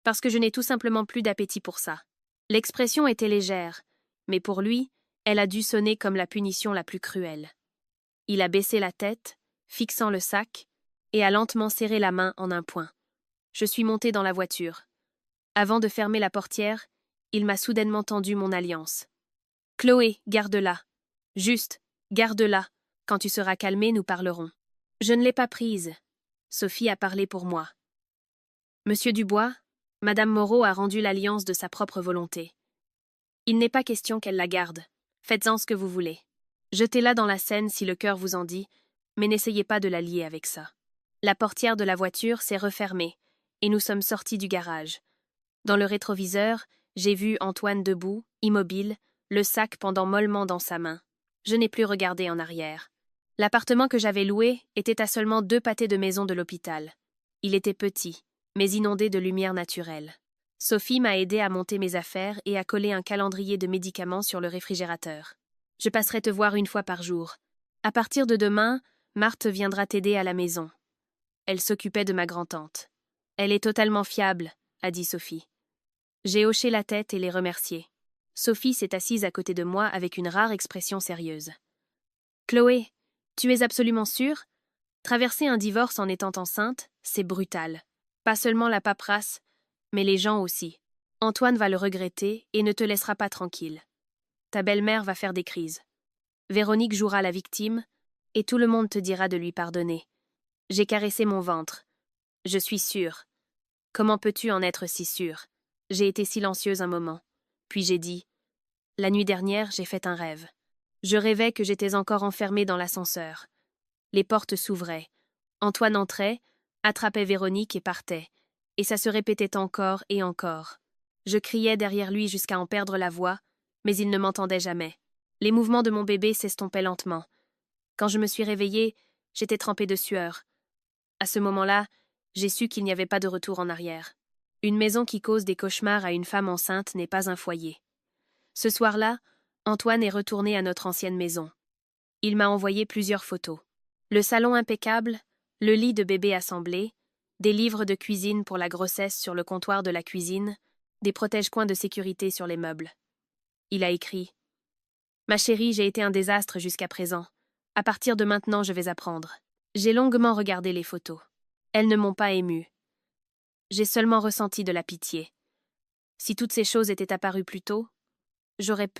Parce que je n'ai tout simplement plus d'appétit pour ça. L'expression était légère, mais pour lui, elle a dû sonner comme la punition la plus cruelle. Il a baissé la tête, fixant le sac, et a lentement serré la main en un point. Je suis montée dans la voiture. Avant de fermer la portière, il m'a soudainement tendu mon alliance. Chloé, garde-la. Juste, garde-la. Quand tu seras calmée, nous parlerons. Je ne l'ai pas prise. Sophie a parlé pour moi. Monsieur Dubois, Madame Moreau a rendu l'alliance de sa propre volonté. Il n'est pas question qu'elle la garde. Faites-en ce que vous voulez. Jetez-la dans la Seine si le cœur vous en dit, mais n'essayez pas de la lier avec ça. La portière de la voiture s'est refermée, et nous sommes sortis du garage. Dans le rétroviseur, j'ai vu Antoine debout, immobile, le sac pendant mollement dans sa main. Je n'ai plus regardé en arrière. L'appartement que j'avais loué était à seulement 2 pâtés de maison de l'hôpital. Il était petit, mais inondé de lumière naturelle. Sophie m'a aidé à monter mes affaires et à coller un calendrier de médicaments sur le réfrigérateur. Je passerai te voir 1 fois par jour. À partir de demain, Marthe viendra t'aider à la maison. Elle s'occupait de ma grand-tante. Elle est totalement fiable, a dit Sophie. J'ai hoché la tête et les remercié. Sophie s'est assise à côté de moi avec une rare expression sérieuse. Chloé, tu es absolument sûre? Traverser un divorce en étant enceinte, c'est brutal. Pas seulement la paperasse, mais les gens aussi. Antoine va le regretter et ne te laissera pas tranquille. Ta belle-mère va faire des crises. Véronique jouera la victime, et tout le monde te dira de lui pardonner. J'ai caressé mon ventre. Je suis sûre. Comment peux-tu en être si sûre? J'ai été silencieuse un moment. Puis j'ai dit, la nuit dernière, j'ai fait un rêve. Je rêvais que j'étais encore enfermée dans l'ascenseur. Les portes s'ouvraient. Antoine entrait, attrapait Véronique et partait. Et ça se répétait encore et encore. Je criais derrière lui jusqu'à en perdre la voix, mais il ne m'entendait jamais. Les mouvements de mon bébé s'estompaient lentement. Quand je me suis réveillée, j'étais trempée de sueur. À ce moment-là, j'ai su qu'il n'y avait pas de retour en arrière. Une maison qui cause des cauchemars à une femme enceinte n'est pas un foyer. Ce soir-là, Antoine est retourné à notre ancienne maison. Il m'a envoyé plusieurs photos. Le salon impeccable, le lit de bébé assemblé, des livres de cuisine pour la grossesse sur le comptoir de la cuisine, des protège-coins de sécurité sur les meubles. Il a écrit « Ma chérie, j'ai été un désastre jusqu'à présent. À partir de maintenant, je vais apprendre. » J'ai longuement regardé les photos. Elles ne m'ont pas émue. J'ai seulement ressenti de la pitié. Si toutes ces choses étaient apparues plus tôt, j'aurais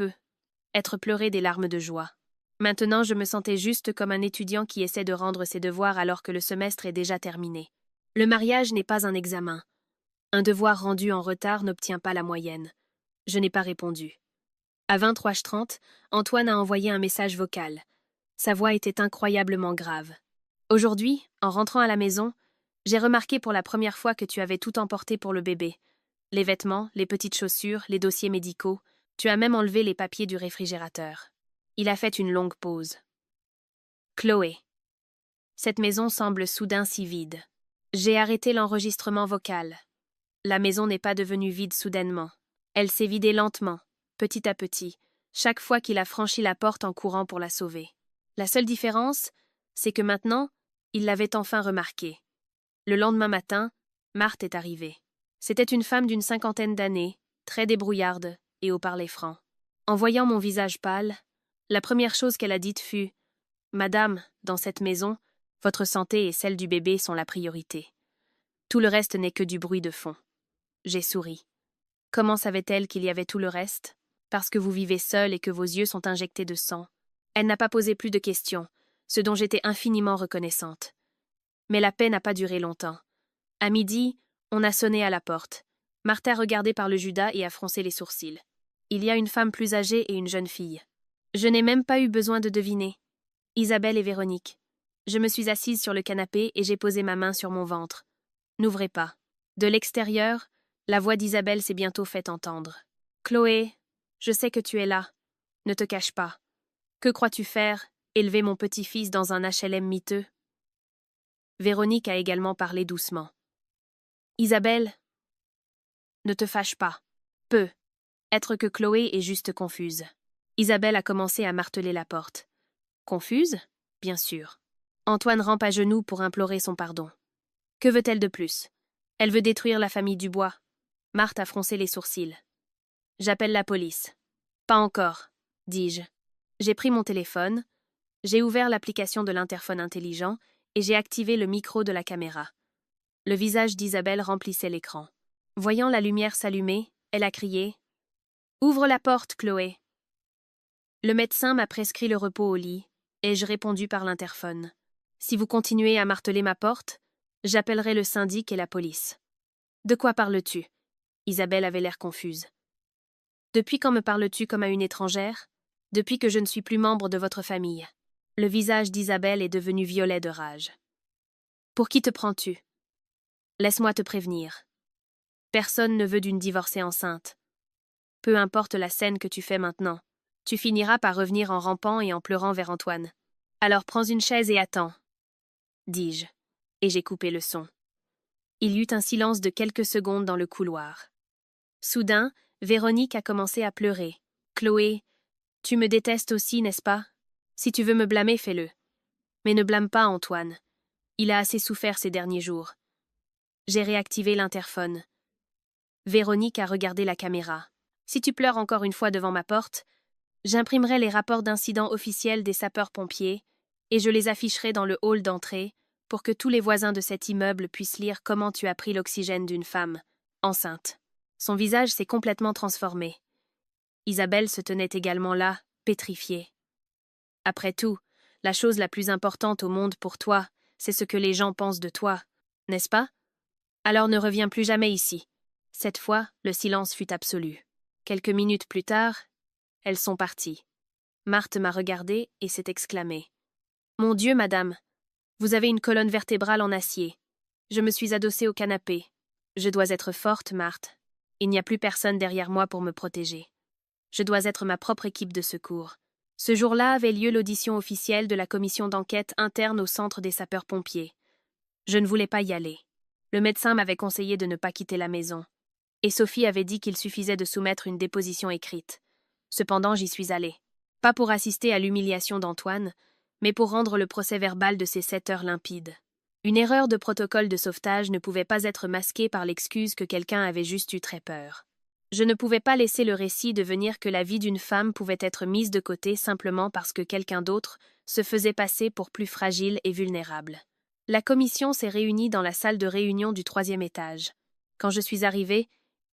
être pleuré des larmes de joie. Maintenant, je me sentais juste comme un étudiant qui essaie de rendre ses devoirs alors que le semestre est déjà terminé. Le mariage n'est pas un examen. Un devoir rendu en retard n'obtient pas la moyenne. Je n'ai pas répondu. À 23h30, Antoine a envoyé un message vocal. Sa voix était incroyablement grave. Aujourd'hui, en rentrant à la maison, j'ai remarqué pour la première fois que tu avais tout emporté pour le bébé. Les vêtements, les petites chaussures, les dossiers médicaux. Tu as même enlevé les papiers du réfrigérateur. Il a fait une longue pause. Chloé. Cette maison semble soudain si vide. J'ai arrêté l'enregistrement vocal. La maison n'est pas devenue vide soudainement. Elle s'est vidée lentement, petit à petit, chaque fois qu'il a franchi la porte en courant pour la sauver. La seule différence, c'est que maintenant, il l'avait enfin remarqué. Le lendemain matin, Marthe est arrivée. C'était une femme d'une 50aine d'années, très débrouillarde et au parler franc. En voyant mon visage pâle, la première chose qu'elle a dite fut « Madame, dans cette maison, votre santé et celle du bébé sont la priorité. Tout le reste n'est que du bruit de fond. » J'ai souri. Comment savait-elle qu'il y avait tout le reste? Parce que vous vivez seule et que vos yeux sont injectés de sang. Elle n'a pas posé plus de questions, ce dont j'étais infiniment reconnaissante. Mais la paix n'a pas duré longtemps. À midi, on a sonné à la porte. Marthe a regardé par le Judas et a froncé les sourcils. Il y a une femme plus âgée et une jeune fille. Je n'ai même pas eu besoin de deviner. Isabelle et Véronique. Je me suis assise sur le canapé et j'ai posé ma main sur mon ventre. N'ouvrez pas. De l'extérieur, la voix d'Isabelle s'est bientôt fait entendre. Chloé, je sais que tu es là. Ne te cache pas. Que crois-tu faire, élever mon petit-fils dans un HLM miteux? Véronique a également parlé doucement. Isabelle, ne te fâche pas. Peu. Être que Chloé est juste confuse. Isabelle a commencé à marteler la porte. Confuse? Bien sûr. Antoine rampe à genoux pour implorer son pardon. Que veut-elle de plus? Elle veut détruire la famille Dubois. Marthe a froncé les sourcils. J'appelle la police. Pas encore, dis-je. J'ai pris mon téléphone, j'ai ouvert l'application de l'interphone intelligent et j'ai activé le micro de la caméra. Le visage d'Isabelle remplissait l'écran. Voyant la lumière s'allumer, elle a crié « Ouvre la porte, Chloé !» Le médecin m'a prescrit le repos au lit, ai-je répondu par l'interphone. Si vous continuez à marteler ma porte, j'appellerai le syndic et la police. De quoi parles-tu? Isabelle avait l'air confuse. Depuis quand me parles-tu comme à une étrangère? Depuis que je ne suis plus membre de votre famille. Le visage d'Isabelle est devenu violet de rage. Pour qui te prends-tu? Laisse-moi te prévenir. Personne ne veut d'une divorcée enceinte. Peu importe la scène que tu fais maintenant, tu finiras par revenir en rampant et en pleurant vers Antoine. Alors prends une chaise et attends, dis-je, et j'ai coupé le son. Il y eut un silence de quelques secondes dans le couloir. Soudain, Véronique a commencé à pleurer. Chloé, tu me détestes aussi, n'est-ce pas? Si tu veux me blâmer, fais-le. Mais ne blâme pas Antoine. Il a assez souffert ces derniers jours. J'ai réactivé l'interphone. Véronique a regardé la caméra. Si tu pleures encore une fois devant ma porte, j'imprimerai les rapports d'incident officiels des sapeurs-pompiers et je les afficherai dans le hall d'entrée pour que tous les voisins de cet immeuble puissent lire comment tu as pris l'oxygène d'une femme, enceinte. Son visage s'est complètement transformé. Isabelle se tenait également là, pétrifiée. Après tout, la chose la plus importante au monde pour toi, c'est ce que les gens pensent de toi, n'est-ce pas? Alors ne reviens plus jamais ici. Cette fois, le silence fut absolu. Quelques minutes plus tard, elles sont parties. Marthe m'a regardée et s'est exclamée. « Mon Dieu, madame, vous avez une colonne vertébrale en acier. » Je me suis adossée au canapé. « Je dois être forte, Marthe. Il n'y a plus personne derrière moi pour me protéger. Je dois être ma propre équipe de secours. » Ce jour-là avait lieu l'audition officielle de la commission d'enquête interne au centre des sapeurs-pompiers. Je ne voulais pas y aller. Le médecin m'avait conseillé de ne pas quitter la maison. Et Sophie avait dit qu'il suffisait de soumettre une déposition écrite. Cependant, j'y suis allée. Pas pour assister à l'humiliation d'Antoine, mais pour rendre le procès-verbal de ces 7 heures limpides. Une erreur de protocole de sauvetage ne pouvait pas être masquée par l'excuse que quelqu'un avait juste eu très peur. Je ne pouvais pas laisser le récit devenir que la vie d'une femme pouvait être mise de côté simplement parce que quelqu'un d'autre se faisait passer pour plus fragile et vulnérable. La commission s'est réunie dans la salle de réunion du 3e étage. Quand je suis arrivée,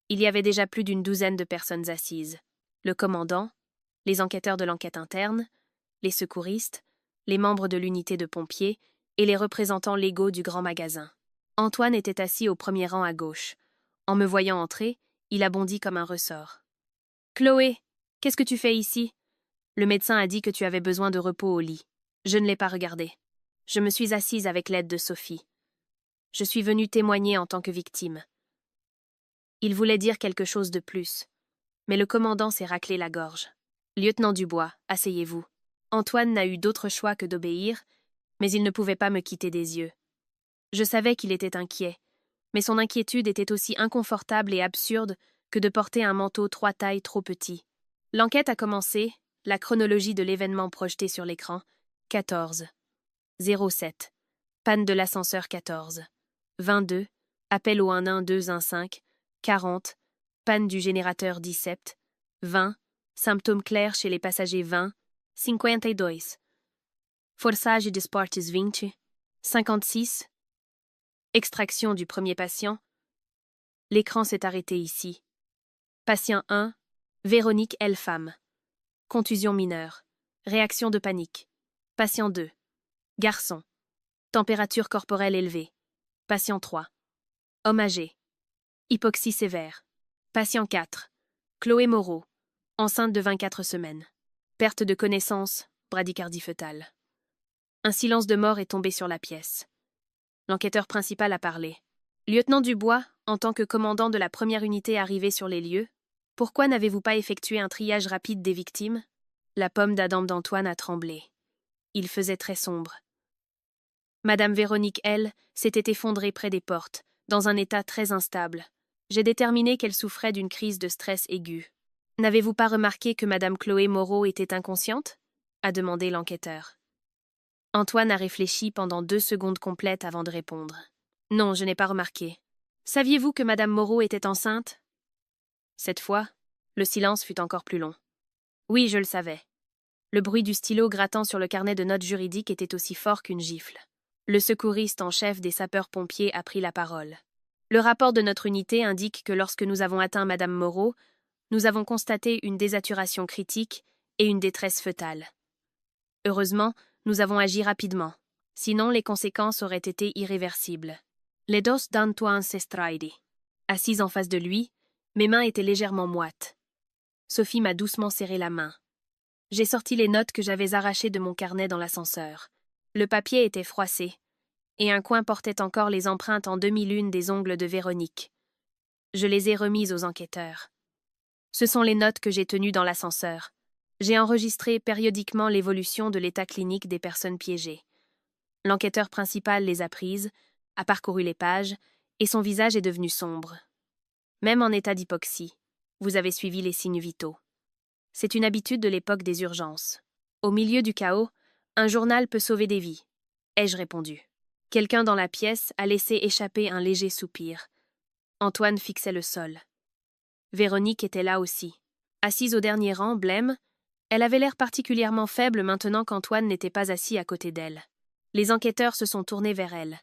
il y avait déjà plus d'une douzaine de personnes assises. Le commandant, les enquêteurs de l'enquête interne, les secouristes, les membres de l'unité de pompiers et les représentants légaux du grand magasin. Antoine était assis au premier rang à gauche. En me voyant entrer, il a bondi comme un ressort. « Chloé, qu'est-ce que tu fais ici? Le médecin a dit que tu avais besoin de repos au lit. Je ne l'ai pas regardé. Je me suis assise avec l'aide de Sophie. Je suis venue témoigner en tant que victime. » Il voulait dire quelque chose de plus, mais le commandant s'est raclé la gorge. « Lieutenant Dubois, asseyez-vous. » Antoine n'a eu d'autre choix que d'obéir, mais il ne pouvait pas me quitter des yeux. Je savais qu'il était inquiet, mais son inquiétude était aussi inconfortable et absurde que de porter un manteau 3 tailles trop petit. L'enquête a commencé, la chronologie de l'événement projeté sur l'écran, 14. 07. Panne de l'ascenseur 14. 22. Appel au 11215. 40. Panne du générateur 17. 20. Symptômes clairs chez les passagers 20. 52. Forçage des portes 20. 56. Extraction du premier patient. L'écran s'est arrêté ici. Patient 1. Véronique L. Femme. Contusion mineure. Réaction de panique. Patient 2. Garçon. Température corporelle élevée. Patient 3. Homme âgé. Hypoxie sévère. Patient 4. Chloé Moreau. Enceinte de 24 semaines. Perte de connaissance, bradycardie fœtale. Un silence de mort est tombé sur la pièce. L'enquêteur principal a parlé. Lieutenant Dubois, en tant que commandant de la première unité arrivée sur les lieux, pourquoi n'avez-vous pas effectué un triage rapide des victimes? La pomme d'Adam d'Antoine a tremblé. Il faisait très sombre. Madame Véronique L. s'était effondrée près des portes, dans un état très instable. J'ai déterminé qu'elle souffrait d'une crise de stress aigu. N'avez-vous pas remarqué que Madame Chloé Moreau était inconsciente? A demandé l'enquêteur. Antoine a réfléchi pendant 2 secondes complètes avant de répondre. Non, je n'ai pas remarqué. Saviez-vous que Madame Moreau était enceinte? Cette fois, le silence fut encore plus long. Oui, je le savais. Le bruit du stylo grattant sur le carnet de notes juridiques était aussi fort qu'une gifle. Le secouriste en chef des sapeurs-pompiers a pris la parole. Le rapport de notre unité indique que lorsque nous avons atteint Madame Moreau, nous avons constaté une désaturation critique et une détresse fœtale. Heureusement, nous avons agi rapidement. Sinon, les conséquences auraient été irréversibles. Les dos d'Antoine s'estraidi. Assise en face de lui, mes mains étaient légèrement moites. Sophie m'a doucement serré la main. J'ai sorti les notes que j'avais arrachées de mon carnet dans l'ascenseur. Le papier était froissé, et un coin portait encore les empreintes en demi-lune des ongles de Véronique. Je les ai remises aux enquêteurs. Ce sont les notes que j'ai tenues dans l'ascenseur. J'ai enregistré périodiquement l'évolution de l'état clinique des personnes piégées. L'enquêteur principal les a prises, a parcouru les pages, et son visage est devenu sombre. Même en état d'hypoxie, vous avez suivi les signes vitaux. C'est une habitude de l'époque des urgences. Au milieu du chaos, un journal peut sauver des vies, ai-je répondu. Quelqu'un dans la pièce a laissé échapper un léger soupir. Antoine fixait le sol. Véronique était là aussi. Assise au dernier rang, blême, elle avait l'air particulièrement faible maintenant qu'Antoine n'était pas assis à côté d'elle. Les enquêteurs se sont tournés vers elle.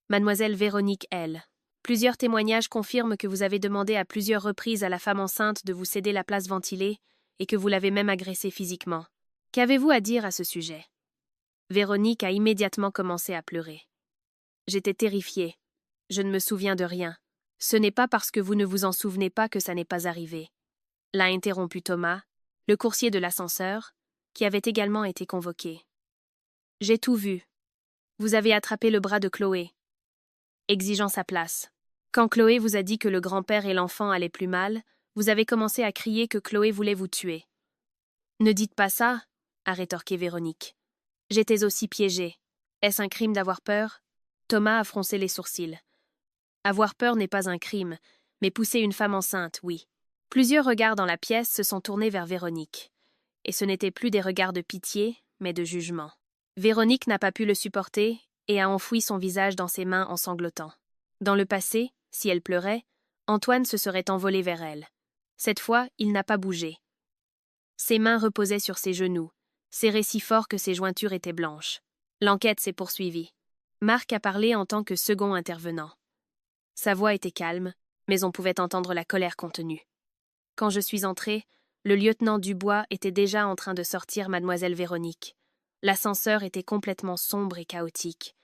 Mademoiselle Véronique L. Plusieurs témoignages confirment que vous avez demandé à plusieurs reprises à la femme enceinte de vous céder la place ventilée et que vous l'avez même agressée physiquement. Qu'avez-vous à dire à ce sujet? Véronique a immédiatement commencé à pleurer. J'étais terrifiée. Je ne me souviens de rien. Ce n'est pas parce que vous ne vous en souvenez pas que ça n'est pas arrivé. L'a interrompu Thomas, le coursier de l'ascenseur, qui avait également été convoqué. J'ai tout vu. Vous avez attrapé le bras de Chloé, exigeant sa place. Quand Chloé vous a dit que le grand-père et l'enfant allaient plus mal, vous avez commencé à crier que Chloé voulait vous tuer. Ne dites pas ça, a rétorqué Véronique. J'étais aussi piégée. Est-ce un crime d'avoir peur? Thomas a froncé les sourcils. Avoir peur n'est pas un crime, mais pousser une femme enceinte, oui. Plusieurs regards dans la pièce se sont tournés vers Véronique. Et ce n'étaient plus des regards de pitié, mais de jugement. Véronique n'a pas pu le supporter et a enfoui son visage dans ses mains en sanglotant. Dans le passé, si elle pleurait, Antoine se serait envolé vers elle. Cette fois, il n'a pas bougé. Ses mains reposaient sur ses genoux, serrées si fort que ses jointures étaient blanches. L'enquête s'est poursuivie. Marc a parlé en tant que second intervenant. Sa voix était calme, mais on pouvait entendre la colère contenue. Quand je suis entrée, le lieutenant Dubois était déjà en train de sortir mademoiselle Véronique. L'ascenseur était complètement sombre et chaotique.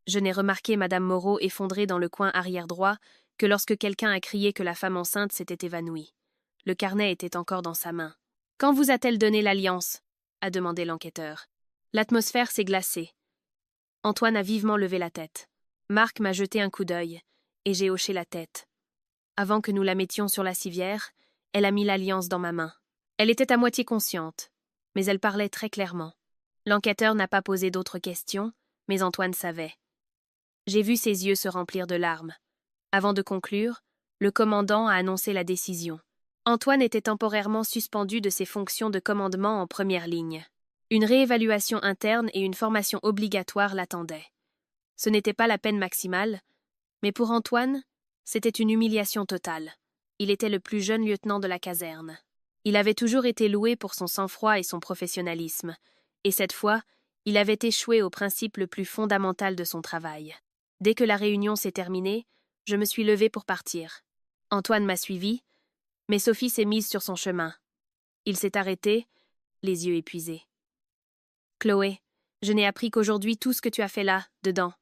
Je n'ai remarqué madame Moreau effondrée dans le coin arrière droit que lorsque quelqu'un a crié que la femme enceinte s'était évanouie. Le carnet était encore dans sa main. « Quand vous a-t-elle donné l'alliance » a demandé l'enquêteur. L'atmosphère s'est glacée. Antoine a vivement levé la tête. Marc m'a jeté un coup d'œil, et j'ai hoché la tête. Avant que nous la mettions sur la civière, elle a mis l'alliance dans ma main. Elle était à moitié consciente, mais elle parlait très clairement. L'enquêteur n'a pas posé d'autres questions, mais Antoine savait. J'ai vu ses yeux se remplir de larmes. Avant de conclure, le commandant a annoncé la décision. Antoine était temporairement suspendu de ses fonctions de commandement en première ligne. Une réévaluation interne et une formation obligatoire l'attendaient. Ce n'était pas la peine maximale, mais pour Antoine, c'était une humiliation totale. Il était le plus jeune lieutenant de la caserne. Il avait toujours été loué pour son sang-froid et son professionnalisme, et cette fois, il avait échoué au principe le plus fondamental de son travail. Dès que la réunion s'est terminée, je me suis levée pour partir. Antoine m'a suivi, mais Sophie s'est mise sur son chemin. Il s'est arrêté, les yeux épuisés. « Chloé, je n'ai appris qu'aujourd'hui tout ce que tu as fait là, dedans.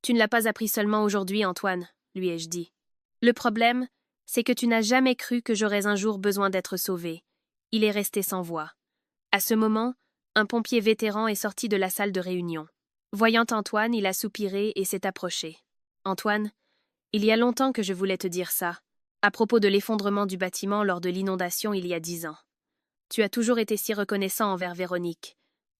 Tu ne l'as pas appris seulement aujourd'hui, Antoine, lui ai-je dit. Le problème, c'est que tu n'as jamais cru que j'aurais un jour besoin d'être sauvé. Il est resté sans voix. » À ce moment, un pompier vétéran est sorti de la salle de réunion. Voyant Antoine, il a soupiré et s'est approché. « Antoine, il y a longtemps que je voulais te dire ça, à propos de l'effondrement du bâtiment lors de l'inondation il y a 10 ans. Tu as toujours été si reconnaissant envers Véronique,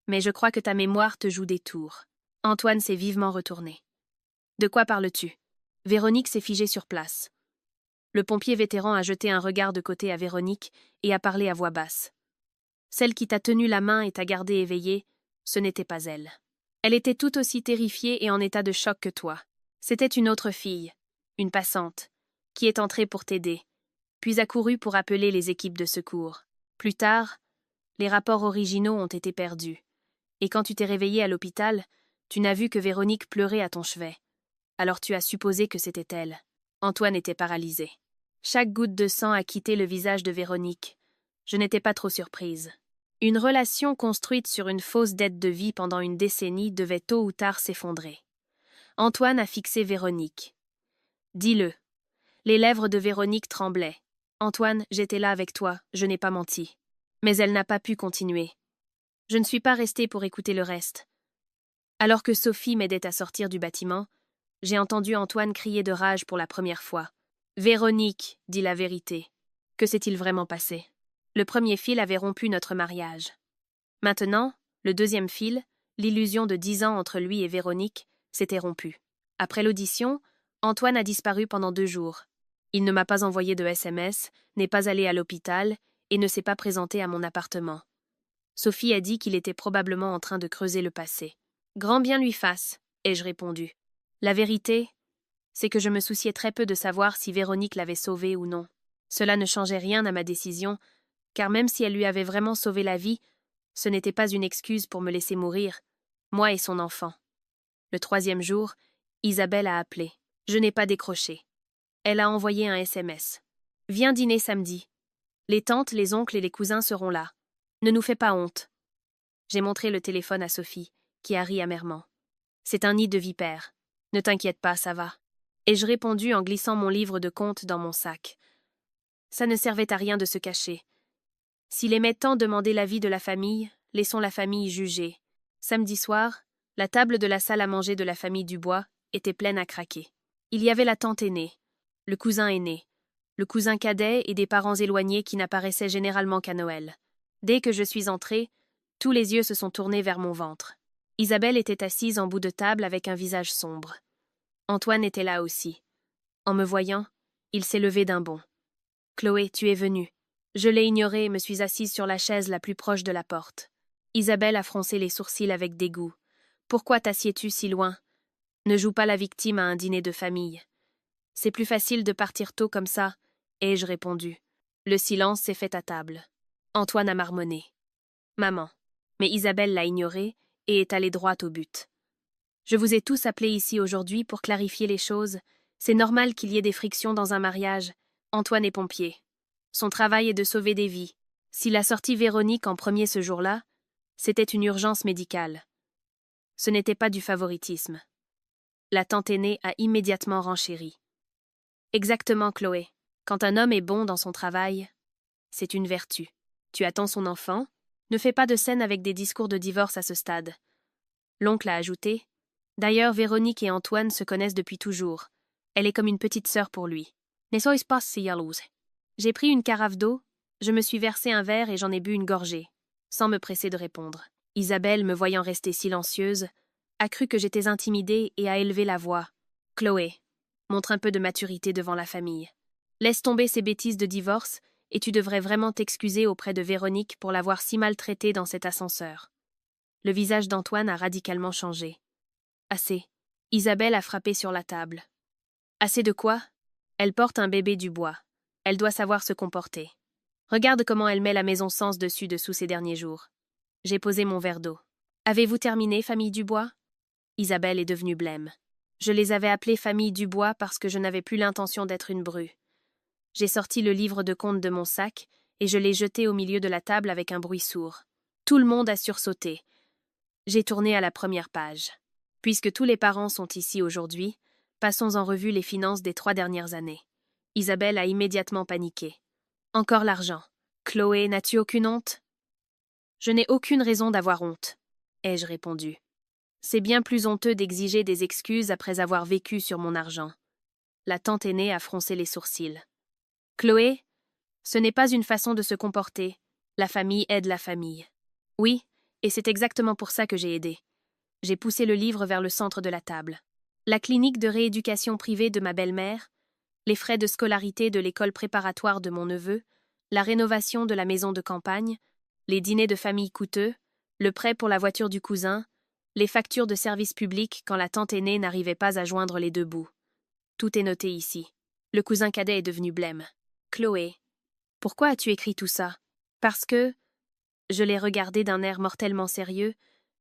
mais je crois que ta mémoire te joue des tours. » Antoine s'est vivement retourné. « De quoi parles-tu » Véronique s'est figée sur place. Le pompier vétéran a jeté un regard de côté à Véronique et a parlé à voix basse. Celle qui t'a tenu la main et t'a gardé éveillée, ce n'était pas elle. Elle était tout aussi terrifiée et en état de choc que toi. C'était une autre fille, une passante, qui est entrée pour t'aider, puis a couru pour appeler les équipes de secours. Plus tard, les rapports originaux ont été perdus. Et quand tu t'es réveillée à l'hôpital, tu n'as vu que Véronique pleurer à ton chevet. Alors tu as supposé que c'était elle. Antoine était paralysé. Chaque goutte de sang a quitté le visage de Véronique. Je n'étais pas trop surprise. Une relation construite sur une fausse dette de vie pendant une décennie devait tôt ou tard s'effondrer. Antoine a fixé Véronique. Dis-le. Les lèvres de Véronique tremblaient. Antoine, j'étais là avec toi, je n'ai pas menti. Mais elle n'a pas pu continuer. Je ne suis pas restée pour écouter le reste. Alors que Sophie m'aidait à sortir du bâtiment, j'ai entendu Antoine crier de rage pour la première fois. Véronique, dit la vérité. Que s'est-il vraiment passé? Le premier fil avait rompu notre mariage. Maintenant, le deuxième fil, l'illusion de 10 ans entre lui et Véronique, s'était rompue. Après l'audition, Antoine a disparu pendant 2 jours. Il ne m'a pas envoyé de SMS, n'est pas allé à l'hôpital et ne s'est pas présenté à mon appartement. Sophie a dit qu'il était probablement en train de creuser le passé. Grand bien lui fasse, ai-je répondu. La vérité, c'est que je me souciais très peu de savoir si Véronique l'avait sauvé ou non. Cela ne changeait rien à ma décision, car même si elle lui avait vraiment sauvé la vie, ce n'était pas une excuse pour me laisser mourir, moi et son enfant. Le 3e jour, Isabelle a appelé. Je n'ai pas décroché. Elle a envoyé un SMS. « Viens dîner samedi. Les tantes, les oncles et les cousins seront là. Ne nous fais pas honte. » J'ai montré le téléphone à Sophie, qui a ri amèrement. « C'est un nid de vipères. Ne t'inquiète pas, ça va. » Ai-je répondu en glissant mon livre de contes dans mon sac. Ça ne servait à rien de se cacher. S'il aimait tant demander l'avis de la famille, laissons la famille juger. Samedi soir, la table de la salle à manger de la famille Dubois était pleine à craquer. Il y avait la tante aînée, le cousin aîné, le cousin cadet et des parents éloignés qui n'apparaissaient généralement qu'à Noël. Dès que je suis entrée, tous les yeux se sont tournés vers mon ventre. Isabelle était assise en bout de table avec un visage sombre. Antoine était là aussi. En me voyant, il s'est levé d'un bond. « Chloé, tu es venue. » Je l'ai ignoré et me suis assise sur la chaise la plus proche de la porte. Isabelle a froncé les sourcils avec dégoût. « Pourquoi t'assieds-tu si loin? Ne joue pas la victime à un dîner de famille. » « C'est plus facile de partir tôt comme ça, ai-je répondu. Le silence s'est fait à table. Antoine a marmonné. « Maman. » Mais Isabelle l'a ignoré et est allée droit au but. « Je vous ai tous appelés ici aujourd'hui pour clarifier les choses. C'est normal qu'il y ait des frictions dans un mariage. Antoine est pompier. Son travail est de sauver des vies. S'il a sorti Véronique en premier ce jour-là, c'était une urgence médicale. Ce n'était pas du favoritisme. » La tante aînée a immédiatement renchéri. « Exactement, Chloé. Quand un homme est bon dans son travail, c'est une vertu. Tu attends son enfant, ne fais pas de scène avec des discours de divorce à ce stade. » L'oncle a ajouté. « D'ailleurs, Véronique et Antoine se connaissent depuis toujours. Elle est comme une petite sœur pour lui. Ne sois pas si jalouse. » J'ai pris une carafe d'eau, je me suis versé un verre et j'en ai bu une gorgée, sans me presser de répondre. Isabelle, me voyant rester silencieuse, a cru que j'étais intimidée et a élevé la voix. « Chloé, montre un peu de maturité devant la famille. Laisse tomber ces bêtises de divorce et tu devrais vraiment t'excuser auprès de Véronique pour l'avoir si maltraitée dans cet ascenseur. » Le visage d'Antoine a radicalement changé. « Assez. » Isabelle a frappé sur la table. « Assez de quoi? Elle porte un bébé Dubois. Elle doit savoir se comporter. Regarde comment elle met la maison sens dessus-dessous ces derniers jours. » J'ai posé mon verre d'eau. « Avez-vous terminé, famille Dubois? » Isabelle est devenue blême. Je les avais appelés famille Dubois parce que je n'avais plus l'intention d'être une bru. J'ai sorti le livre de contes de mon sac et je l'ai jeté au milieu de la table avec un bruit sourd. Tout le monde a sursauté. J'ai tourné à la première page. Puisque tous les parents sont ici aujourd'hui, passons en revue les finances des 3 dernières années. Isabelle a immédiatement paniqué. « Encore l'argent. Chloé, n'as-tu aucune honte? » « Je n'ai aucune raison d'avoir honte, » ai-je répondu. C'est bien plus honteux d'exiger des excuses après avoir vécu sur mon argent. La tante aînée a froncé les sourcils. « Chloé, ce n'est pas une façon de se comporter. La famille aide la famille. » Oui, et c'est exactement pour ça que j'ai aidé. J'ai poussé le livre vers le centre de la table. La clinique de rééducation privée de ma belle-mère, les frais de scolarité de l'école préparatoire de mon neveu, la rénovation de la maison de campagne, les dîners de famille coûteux, le prêt pour la voiture du cousin, les factures de service public quand la tante aînée n'arrivait pas à joindre les deux bouts. Tout est noté ici. Le cousin cadet est devenu blême. Chloé, pourquoi as-tu écrit tout ça? Parce que, je l'ai regardé d'un air mortellement sérieux,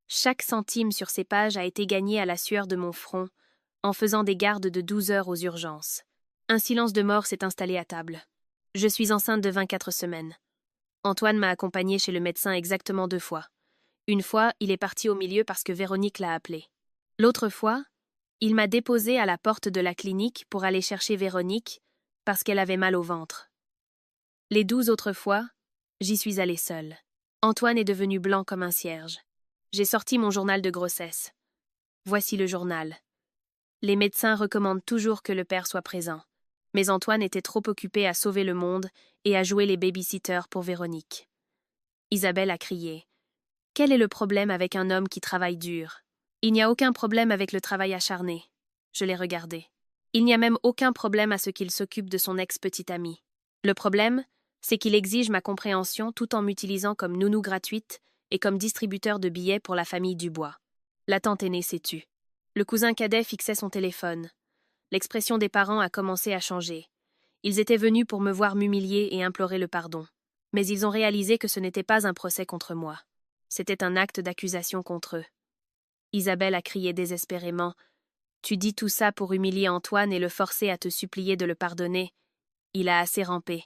chaque centime sur ces pages a été gagné à la sueur de mon front, en faisant des gardes de 12 heures aux urgences. Un silence de mort s'est installé à table. Je suis enceinte de 24 semaines. Antoine m'a accompagnée chez le médecin exactement 2 fois. Une fois, il est parti au milieu parce que Véronique l'a appelé. L'autre fois, il m'a déposée à la porte de la clinique pour aller chercher Véronique parce qu'elle avait mal au ventre. Les 12 autres fois, j'y suis allée seule. Antoine est devenu blanc comme un cierge. J'ai sorti mon journal de grossesse. Voici le journal. Les médecins recommandent toujours que le père soit présent. Mais Antoine était trop occupé à sauver le monde et à jouer les babysitters pour Véronique. Isabelle a crié. Quel est le problème avec un homme qui travaille dur? Il n'y a aucun problème avec le travail acharné. Je l'ai regardé. Il n'y a même aucun problème à ce qu'il s'occupe de son ex-petite amie. Le problème, c'est qu'il exige ma compréhension tout en m'utilisant comme nounou gratuite et comme distributeur de billets pour la famille Dubois. La tante aînée s'est tue. Le cousin cadet fixait son téléphone. L'expression des parents a commencé à changer. Ils étaient venus pour me voir m'humilier et implorer le pardon. Mais ils ont réalisé que ce n'était pas un procès contre moi. C'était un acte d'accusation contre eux. Isabelle a crié désespérément. « Tu dis tout ça pour humilier Antoine et le forcer à te supplier de le pardonner. Il a assez rampé.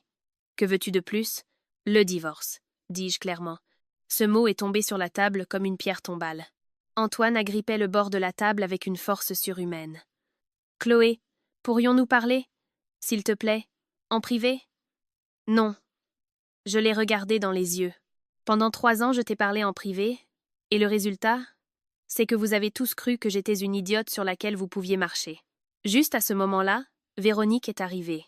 Que veux-tu de plus? Le divorce, dis-je clairement. Ce mot est tombé sur la table comme une pierre tombale. Antoine agrippait le bord de la table avec une force surhumaine. « Chloé, pourrions-nous parler? S'il te plaît, en privé? » Non. Je l'ai regardé dans les yeux. Pendant 3 ans, je t'ai parlé en privé, et le résultat, c'est que vous avez tous cru que j'étais une idiote sur laquelle vous pouviez marcher. Juste à ce moment-là, Véronique est arrivée.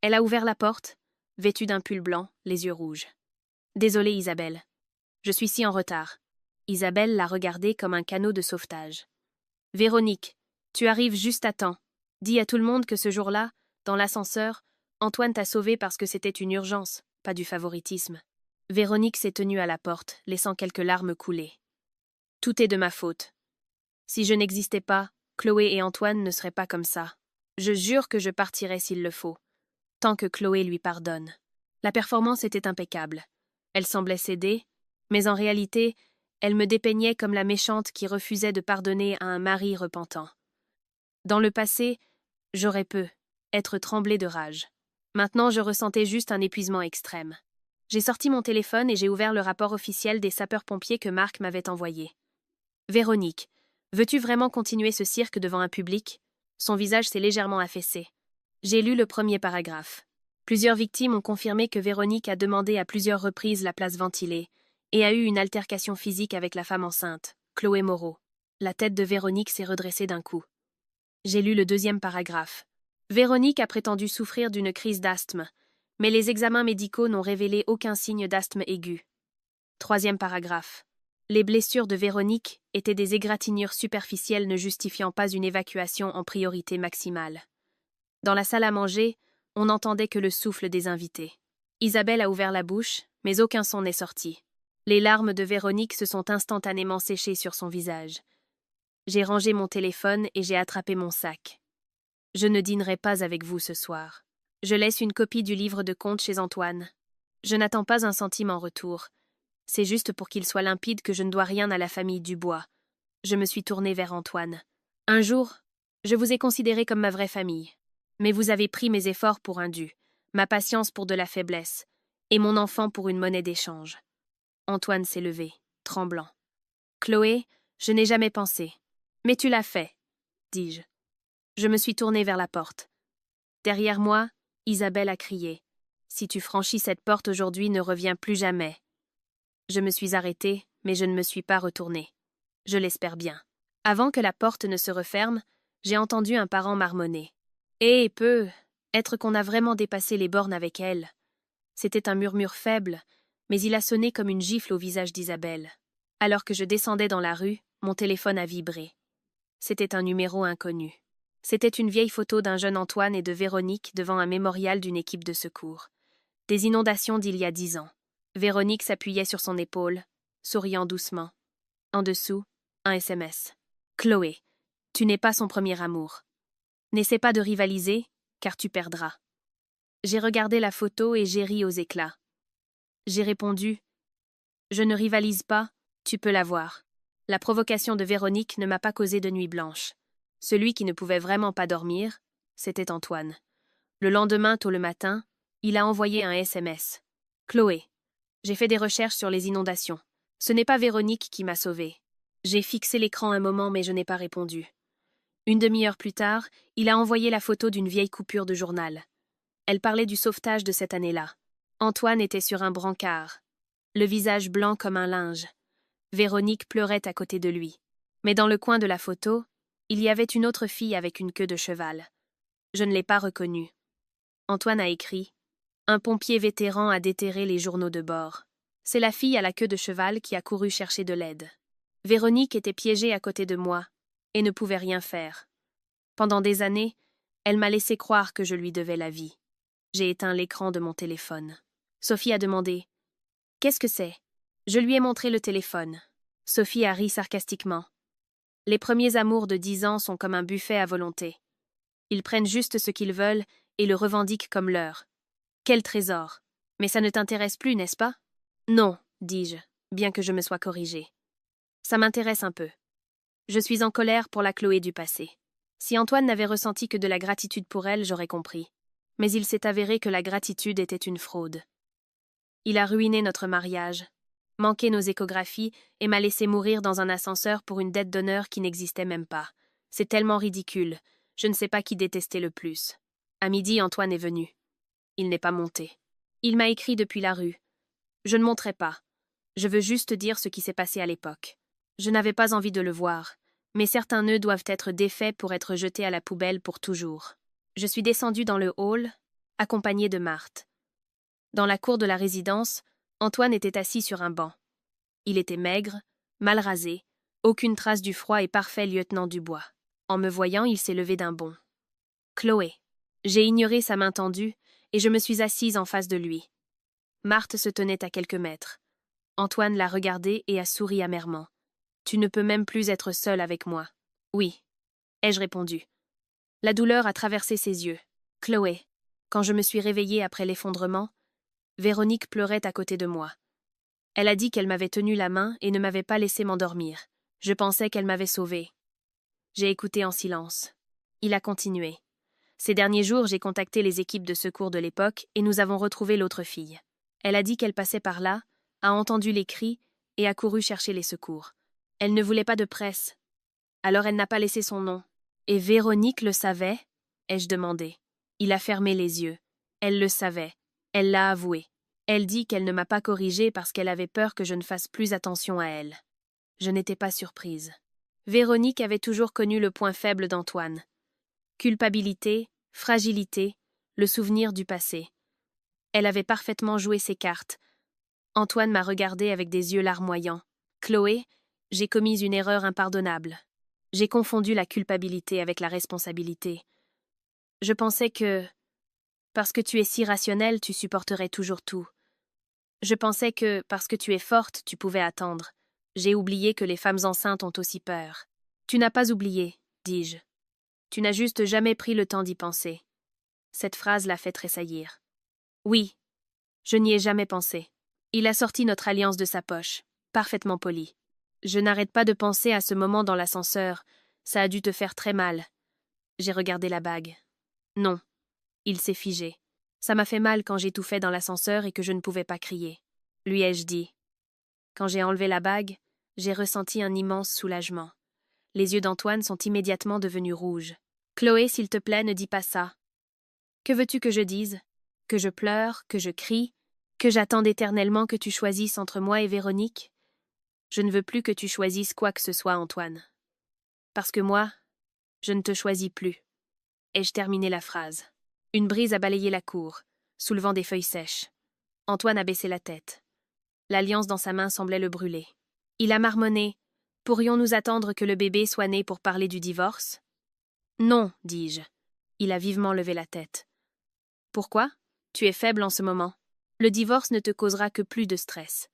Elle a ouvert la porte, vêtue d'un pull blanc, les yeux rouges. « Désolée, Isabelle. Je suis si en retard. » Isabelle l'a regardée comme un canot de sauvetage. « Véronique, tu arrives juste à temps. Dis à tout le monde que ce jour-là, dans l'ascenseur, Antoine t'a sauvée parce que c'était une urgence, pas du favoritisme. » Véronique s'est tenue à la porte, laissant quelques larmes couler. « Tout est de ma faute. Si je n'existais pas, Chloé et Antoine ne seraient pas comme ça. Je jure que je partirai s'il le faut, tant que Chloé lui pardonne. » La performance était impeccable. Elle semblait céder, mais en réalité, elle me dépeignait comme la méchante qui refusait de pardonner à un mari repentant. Dans le passé, j'aurais pu être tremblée de rage. Maintenant, je ressentais juste un épuisement extrême. J'ai sorti mon téléphone et j'ai ouvert le rapport officiel des sapeurs-pompiers que Marc m'avait envoyé. « Véronique, veux-tu vraiment continuer ce cirque devant un public ?» Son visage s'est légèrement affaissé. J'ai lu le premier paragraphe. Plusieurs victimes ont confirmé que Véronique a demandé à plusieurs reprises la place ventilée et a eu une altercation physique avec la femme enceinte, Chloé Moreau. La tête de Véronique s'est redressée d'un coup. J'ai lu le deuxième paragraphe. Véronique a prétendu souffrir d'une crise d'asthme, mais les examens médicaux n'ont révélé aucun signe d'asthme aigu. Troisième paragraphe. Les blessures de Véronique étaient des égratignures superficielles ne justifiant pas une évacuation en priorité maximale. Dans la salle à manger, on n'entendait que le souffle des invités. Isabelle a ouvert la bouche, mais aucun son n'est sorti. Les larmes de Véronique se sont instantanément séchées sur son visage. J'ai rangé mon téléphone et j'ai attrapé mon sac. Je ne dînerai pas avec vous ce soir. Je laisse une copie du livre de contes chez Antoine. Je n'attends pas un centime en retour. C'est juste pour qu'il soit limpide que je ne dois rien à la famille Dubois. Je me suis tournée vers Antoine. Un jour, je vous ai considéré comme ma vraie famille. Mais vous avez pris mes efforts pour un dû, ma patience pour de la faiblesse, et mon enfant pour une monnaie d'échange. Antoine s'est levé, tremblant. « Chloé, je n'ai jamais pensé. Mais tu l'as fait, dis-je. Je me suis tournée vers la porte. Derrière moi, Isabelle a crié. « Si tu franchis cette porte aujourd'hui, ne reviens plus jamais. » Je me suis arrêtée, mais je ne me suis pas retournée. Je l'espère bien. Avant que la porte ne se referme, j'ai entendu un parent marmonner. « Eh, être qu'on a vraiment dépassé les bornes avec elle. » C'était un murmure faible, mais il a sonné comme une gifle au visage d'Isabelle. Alors que je descendais dans la rue, mon téléphone a vibré. C'était un numéro inconnu. C'était une vieille photo d'un jeune Antoine et de Véronique devant un mémorial d'une équipe de secours. Des inondations d'il y a 10 ans. Véronique s'appuyait sur son épaule, souriant doucement. En dessous, un SMS. Chloé, tu n'es pas son premier amour. N'essaie pas de rivaliser, car tu perdras. J'ai regardé la photo et j'ai ri aux éclats. J'ai répondu, je ne rivalise pas, tu peux la voir. La provocation de Véronique ne m'a pas causé de nuit blanche. Celui qui ne pouvait vraiment pas dormir, c'était Antoine. Le lendemain, tôt le matin, il a envoyé un SMS. Chloé, j'ai fait des recherches sur les inondations. Ce n'est pas Véronique qui m'a sauvée. J'ai fixé l'écran un moment mais je n'ai pas répondu. Une demi-heure plus tard, il a envoyé la photo d'une vieille coupure de journal. Elle parlait du sauvetage de cette année-là. Antoine était sur un brancard, le visage blanc comme un linge. Véronique pleurait à côté de lui. Mais dans le coin de la photo, il y avait une autre fille avec une queue de cheval. Je ne l'ai pas reconnue. Antoine a écrit « Un pompier vétéran a déterré les journaux de bord. C'est la fille à la queue de cheval qui a couru chercher de l'aide. Véronique était piégée à côté de moi et ne pouvait rien faire. Pendant des années, elle m'a laissé croire que je lui devais la vie. J'ai éteint l'écran de mon téléphone. Sophie a demandé « Qu'est-ce que c'est ?» Je lui ai montré le téléphone. Sophie a ri sarcastiquement. Les premiers amours de 10 ans sont comme un buffet à volonté. Ils prennent juste ce qu'ils veulent et le revendiquent comme leur. Quel trésor! Mais ça ne t'intéresse plus, n'est-ce pas? Non, dis-je, bien que je me sois corrigée. Ça m'intéresse un peu. Je suis en colère pour la Chloé du passé. Si Antoine n'avait ressenti que de la gratitude pour elle, j'aurais compris. Mais il s'est avéré que la gratitude était une fraude. Il a ruiné notre mariage, manqué nos échographies et m'a laissé mourir dans un ascenseur pour une dette d'honneur qui n'existait même pas. C'est tellement ridicule. Je ne sais pas qui détester le plus. À midi, Antoine est venu. Il n'est pas monté. Il m'a écrit depuis la rue. Je ne monterai pas. Je veux juste dire ce qui s'est passé à l'époque. Je n'avais pas envie de le voir, mais certains nœuds doivent être défaits pour être jetés à la poubelle pour toujours. Je suis descendue dans le hall, accompagnée de Marthe. Dans la cour de la résidence, Antoine était assis sur un banc. Il était maigre, mal rasé, aucune trace du froid et parfait lieutenant Dubois. En me voyant, il s'est levé d'un bond. Chloé. J'ai ignoré sa main tendue et je me suis assise en face de lui. Marthe se tenait à quelques mètres. Antoine l'a regardée et a souri amèrement. Tu ne peux même plus être seule avec moi. Oui, ai-je répondu. La douleur a traversé ses yeux. Chloé. Quand je me suis réveillée après l'effondrement, Véronique pleurait à côté de moi. Elle a dit qu'elle m'avait tenu la main et ne m'avait pas laissé m'endormir. Je pensais qu'elle m'avait sauvée. J'ai écouté en silence. Il a continué. Ces derniers jours, j'ai contacté les équipes de secours de l'époque et nous avons retrouvé l'autre fille. Elle a dit qu'elle passait par là, a entendu les cris et a couru chercher les secours. Elle ne voulait pas de presse. Alors elle n'a pas laissé son nom. Et Véronique le savait? Ai-je demandé. Il a fermé les yeux. Elle le savait. Elle l'a avoué. Elle dit qu'elle ne m'a pas corrigée parce qu'elle avait peur que je ne fasse plus attention à elle. Je n'étais pas surprise. Véronique avait toujours connu le point faible d'Antoine. Culpabilité, fragilité, le souvenir du passé. Elle avait parfaitement joué ses cartes. Antoine m'a regardée avec des yeux larmoyants. Chloé, j'ai commis une erreur impardonnable. J'ai confondu la culpabilité avec la responsabilité. Je pensais que, parce que tu es si rationnelle, tu supporterais toujours tout. Je pensais que, parce que tu es forte, tu pouvais attendre. J'ai oublié que les femmes enceintes ont aussi peur. Tu n'as pas oublié, dis-je. Tu n'as juste jamais pris le temps d'y penser. Cette phrase l'a fait tressaillir. Oui, je n'y ai jamais pensé. Il a sorti notre alliance de sa poche, parfaitement poli. Je n'arrête pas de penser à ce moment dans l'ascenseur. Ça a dû te faire très mal. J'ai regardé la bague. Non. Il s'est figé. Ça m'a fait mal quand j'étouffais dans l'ascenseur et que je ne pouvais pas crier. Lui ai-je dit. Quand j'ai enlevé la bague, j'ai ressenti un immense soulagement. Les yeux d'Antoine sont immédiatement devenus rouges. Chloé, s'il te plaît, ne dis pas ça. Que veux-tu que je dise? Que je pleure, que je crie, que j'attende éternellement que tu choisisses entre moi et Véronique? Je ne veux plus que tu choisisses quoi que ce soit, Antoine. Parce que moi, je ne te choisis plus. Ai-je terminé la phrase? Une brise a balayé la cour, soulevant des feuilles sèches. Antoine a baissé la tête. L'alliance dans sa main semblait le brûler. Il a marmonné. Pourrions-nous attendre que le bébé soit né pour parler du divorce? Non, dis-je. Il a vivement levé la tête. Pourquoi? Tu es faible en ce moment. Le divorce ne te causera que plus de stress.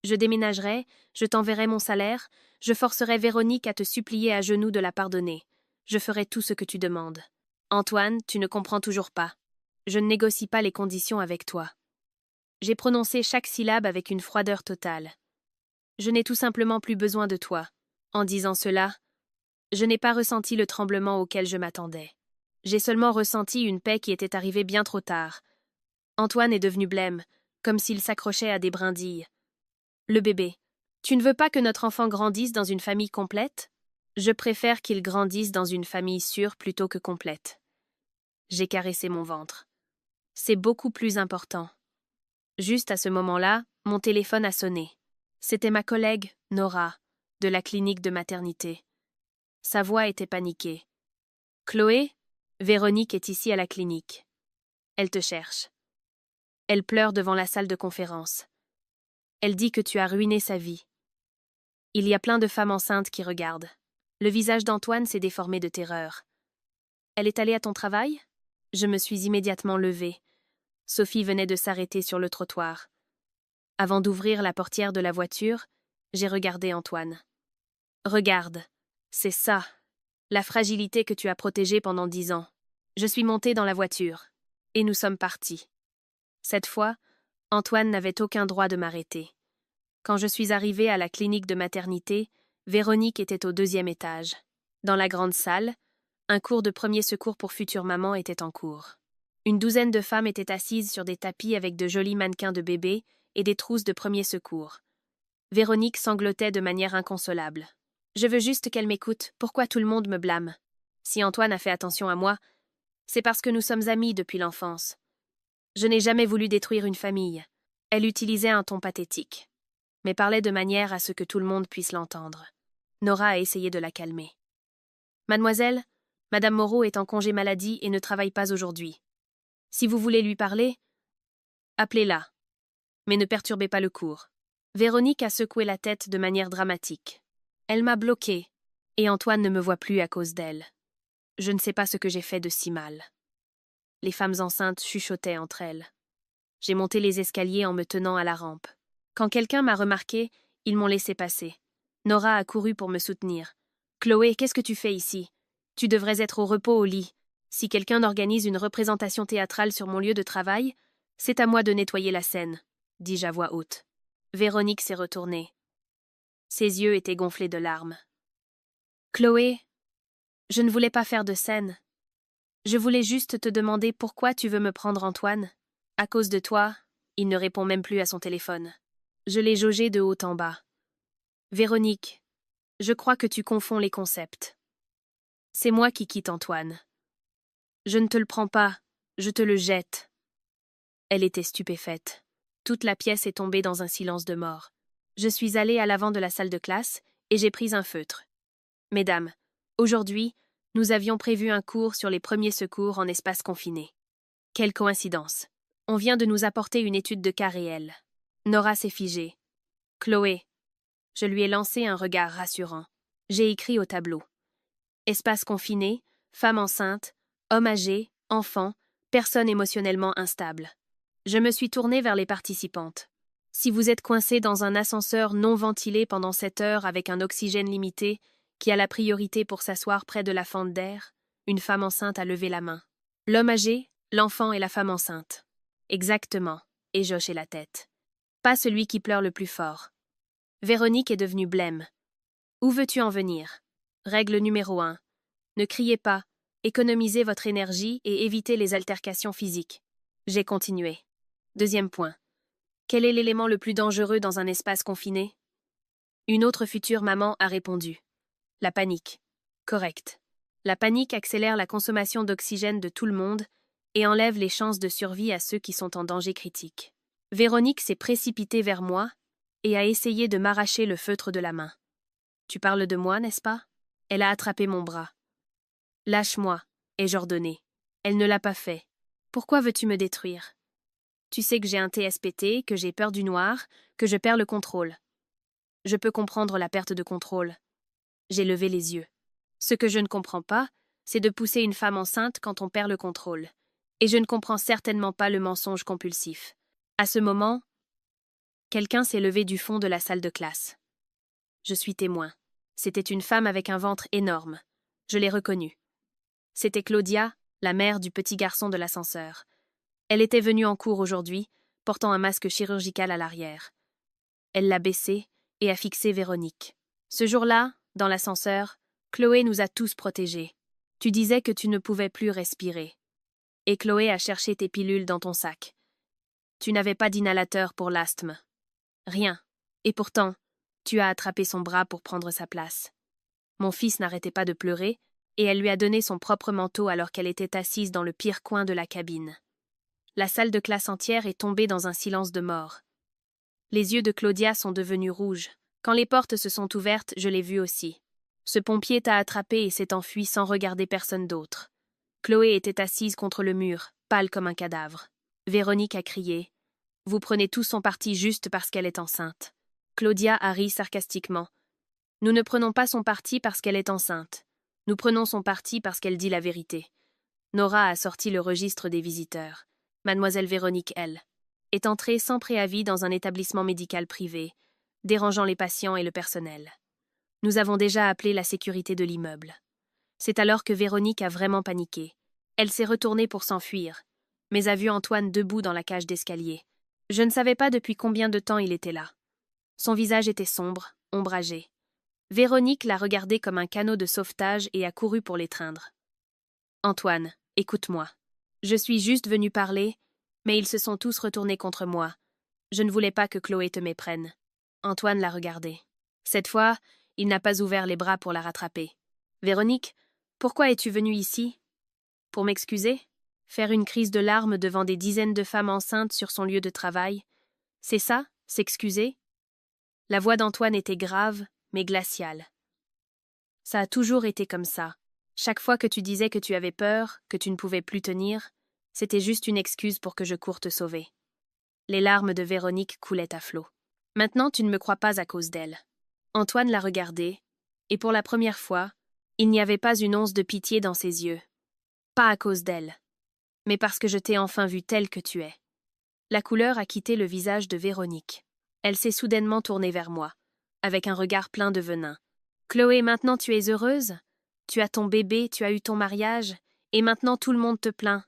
Je déménagerai, je t'enverrai mon salaire, je forcerai Véronique à te supplier à genoux de la pardonner. Je ferai tout ce que tu demandes. Antoine, tu ne comprends toujours pas. Je ne négocie pas les conditions avec toi. J'ai prononcé chaque syllabe avec une froideur totale. Je n'ai tout simplement plus besoin de toi. En disant cela, je n'ai pas ressenti le tremblement auquel je m'attendais. J'ai seulement ressenti une paix qui était arrivée bien trop tard. Antoine est devenu blême, comme s'il s'accrochait à des brindilles. Le bébé. Tu ne veux pas que notre enfant grandisse dans une famille complète? Je préfère qu'il grandisse dans une famille sûre plutôt que complète. J'ai caressé mon ventre. C'est beaucoup plus important. Juste à ce moment-là, mon téléphone a sonné. C'était ma collègue, Nora, de la clinique de maternité. Sa voix était paniquée. Chloé, Véronique est ici à la clinique. Elle te cherche. Elle pleure devant la salle de conférence. Elle dit que tu as ruiné sa vie. Il y a plein de femmes enceintes qui regardent. Le visage d'Antoine s'est déformé de terreur. Elle est allée à ton travail? Je me suis immédiatement levée. Sophie venait de s'arrêter sur le trottoir. Avant d'ouvrir la portière de la voiture, j'ai regardé Antoine. Regarde, c'est ça, la fragilité que tu as protégée pendant 10 ans. Je suis montée dans la voiture, et nous sommes partis. Cette fois, Antoine n'avait aucun droit de m'arrêter. Quand je suis arrivée à la clinique de maternité, Véronique était au 2e étage. Dans la grande salle, un cours de premier secours pour futures mamans était en cours. Une douzaine de femmes étaient assises sur des tapis avec de jolis mannequins de bébés et des trousses de premier secours. Véronique sanglotait de manière inconsolable. Je veux juste qu'elle m'écoute, pourquoi tout le monde me blâme? Si Antoine a fait attention à moi, c'est parce que nous sommes amis depuis l'enfance. Je n'ai jamais voulu détruire une famille. Elle utilisait un ton pathétique, mais parlait de manière à ce que tout le monde puisse l'entendre. Nora a essayé de la calmer. Mademoiselle, Madame Moreau est en congé maladie et ne travaille pas aujourd'hui. Si vous voulez lui parler, appelez-la. Mais ne perturbez pas le cours. Véronique a secoué la tête de manière dramatique. Elle m'a bloquée, et Antoine ne me voit plus à cause d'elle. Je ne sais pas ce que j'ai fait de si mal. Les femmes enceintes chuchotaient entre elles. J'ai monté les escaliers en me tenant à la rampe. Quand quelqu'un m'a remarqué, ils m'ont laissé passer. Nora a couru pour me soutenir. « Chloé, qu'est-ce que tu fais ici? Tu devrais être au repos au lit. Si quelqu'un organise une représentation théâtrale sur mon lieu de travail, c'est à moi de nettoyer la scène, » dis-je à voix haute. Véronique s'est retournée. Ses yeux étaient gonflés de larmes. « Chloé, je ne voulais pas faire de scène. Je voulais juste te demander pourquoi tu veux me prendre Antoine. À cause de toi, il ne répond même plus à son téléphone. Je l'ai jaugé de haut en bas. Véronique, je crois que tu confonds les concepts. C'est moi qui quitte Antoine. Je ne te le prends pas, je te le jette. » Elle était stupéfaite. Toute la pièce est tombée dans un silence de mort. Je suis allée à l'avant de la salle de classe et j'ai pris un feutre. « Mesdames, aujourd'hui, nous avions prévu un cours sur les premiers secours en espace confiné. Quelle coïncidence. On vient de nous apporter une étude de cas réel. » Nora s'est figée. « Chloé. » Je lui ai lancé un regard rassurant. J'ai écrit au tableau. Espace confiné, femme enceinte, homme âgé, enfant, personne émotionnellement instable. Je me suis tournée vers les participantes. Si vous êtes coincé dans un ascenseur non ventilé pendant 7 heures avec un oxygène limité, qui a la priorité pour s'asseoir près de la fente d'air, une femme enceinte a levé la main. L'homme âgé, l'enfant et la femme enceinte. Exactement, et j'hochai la tête. Pas celui qui pleure le plus fort. Véronique est devenue blême. Où veux-tu en venir? Règle numéro 1. Ne criez pas, économisez votre énergie et évitez les altercations physiques. J'ai continué. Deuxième point. Quel est l'élément le plus dangereux dans un espace confiné? Une autre future maman a répondu. La panique. Correct. La panique accélère la consommation d'oxygène de tout le monde et enlève les chances de survie à ceux qui sont en danger critique. Véronique s'est précipitée vers moi et a essayé de m'arracher le feutre de la main. Tu parles de moi, n'est-ce pas? Elle a attrapé mon bras. Lâche-moi, ai-je ordonné. Elle ne l'a pas fait. Pourquoi veux-tu me détruire? Tu sais que j'ai un TSPT, que j'ai peur du noir, que je perds le contrôle. Je peux comprendre la perte de contrôle. J'ai levé les yeux. Ce que je ne comprends pas, c'est de pousser une femme enceinte quand on perd le contrôle. Et je ne comprends certainement pas le mensonge compulsif. À ce moment, quelqu'un s'est levé du fond de la salle de classe. Je suis témoin. C'était une femme avec un ventre énorme. Je l'ai reconnue. C'était Claudia, la mère du petit garçon de l'ascenseur. Elle était venue en cours aujourd'hui, portant un masque chirurgical à l'arrière. Elle l'a baissé et a fixé Véronique. Ce jour-là, dans l'ascenseur, Chloé nous a tous protégés. Tu disais que tu ne pouvais plus respirer. Et Chloé a cherché tes pilules dans ton sac. Tu n'avais pas d'inhalateur pour l'asthme. Rien. Et pourtant, tu as attrapé son bras pour prendre sa place. Mon fils n'arrêtait pas de pleurer, et elle lui a donné son propre manteau alors qu'elle était assise dans le pire coin de la cabine. La salle de classe entière est tombée dans un silence de mort. Les yeux de Claudia sont devenus rouges. Quand les portes se sont ouvertes, je l'ai vu aussi. Ce pompier t'a attrapé et s'est enfui sans regarder personne d'autre. Chloé était assise contre le mur, pâle comme un cadavre. Véronique a crié. Vous prenez tous son parti juste parce qu'elle est enceinte. Claudia a ri sarcastiquement. Nous ne prenons pas son parti parce qu'elle est enceinte. Nous prenons son parti parce qu'elle dit la vérité. Nora a sorti le registre des visiteurs. Mademoiselle Véronique, elle, est entrée sans préavis dans un établissement médical privé, dérangeant les patients et le personnel. Nous avons déjà appelé la sécurité de l'immeuble. C'est alors que Véronique a vraiment paniqué. Elle s'est retournée pour s'enfuir, mais a vu Antoine debout dans la cage d'escalier. Je ne savais pas depuis combien de temps il était là. Son visage était sombre, ombragé. Véronique l'a regardé comme un canot de sauvetage et a couru pour l'étreindre. « Antoine, écoute-moi. Je suis juste venue parler, mais ils se sont tous retournés contre moi. Je ne voulais pas que Chloé te méprenne. » Antoine l'a regardé. Cette fois, il n'a pas ouvert les bras pour la rattraper. « Véronique, pourquoi es-tu venue ici? Pour m'excuser? Faire une crise de larmes devant des dizaines de femmes enceintes sur son lieu de travail? C'est ça, s'excuser ?» La voix d'Antoine était grave, mais glaciale. « Ça a toujours été comme ça. Chaque fois que tu disais que tu avais peur, que tu ne pouvais plus tenir, c'était juste une excuse pour que je coure te sauver. » Les larmes de Véronique coulaient à flots. « Maintenant, tu ne me crois pas à cause d'elle. » Antoine l'a regardée, et pour la première fois, il n'y avait pas une once de pitié dans ses yeux. Pas à cause d'elle, mais parce que je t'ai enfin vue telle que tu es. La couleur a quitté le visage de Véronique. Elle s'est soudainement tournée vers moi, avec un regard plein de venin. « Chloé, maintenant tu es heureuse? Tu as ton bébé, tu as eu ton mariage, et maintenant tout le monde te plaint.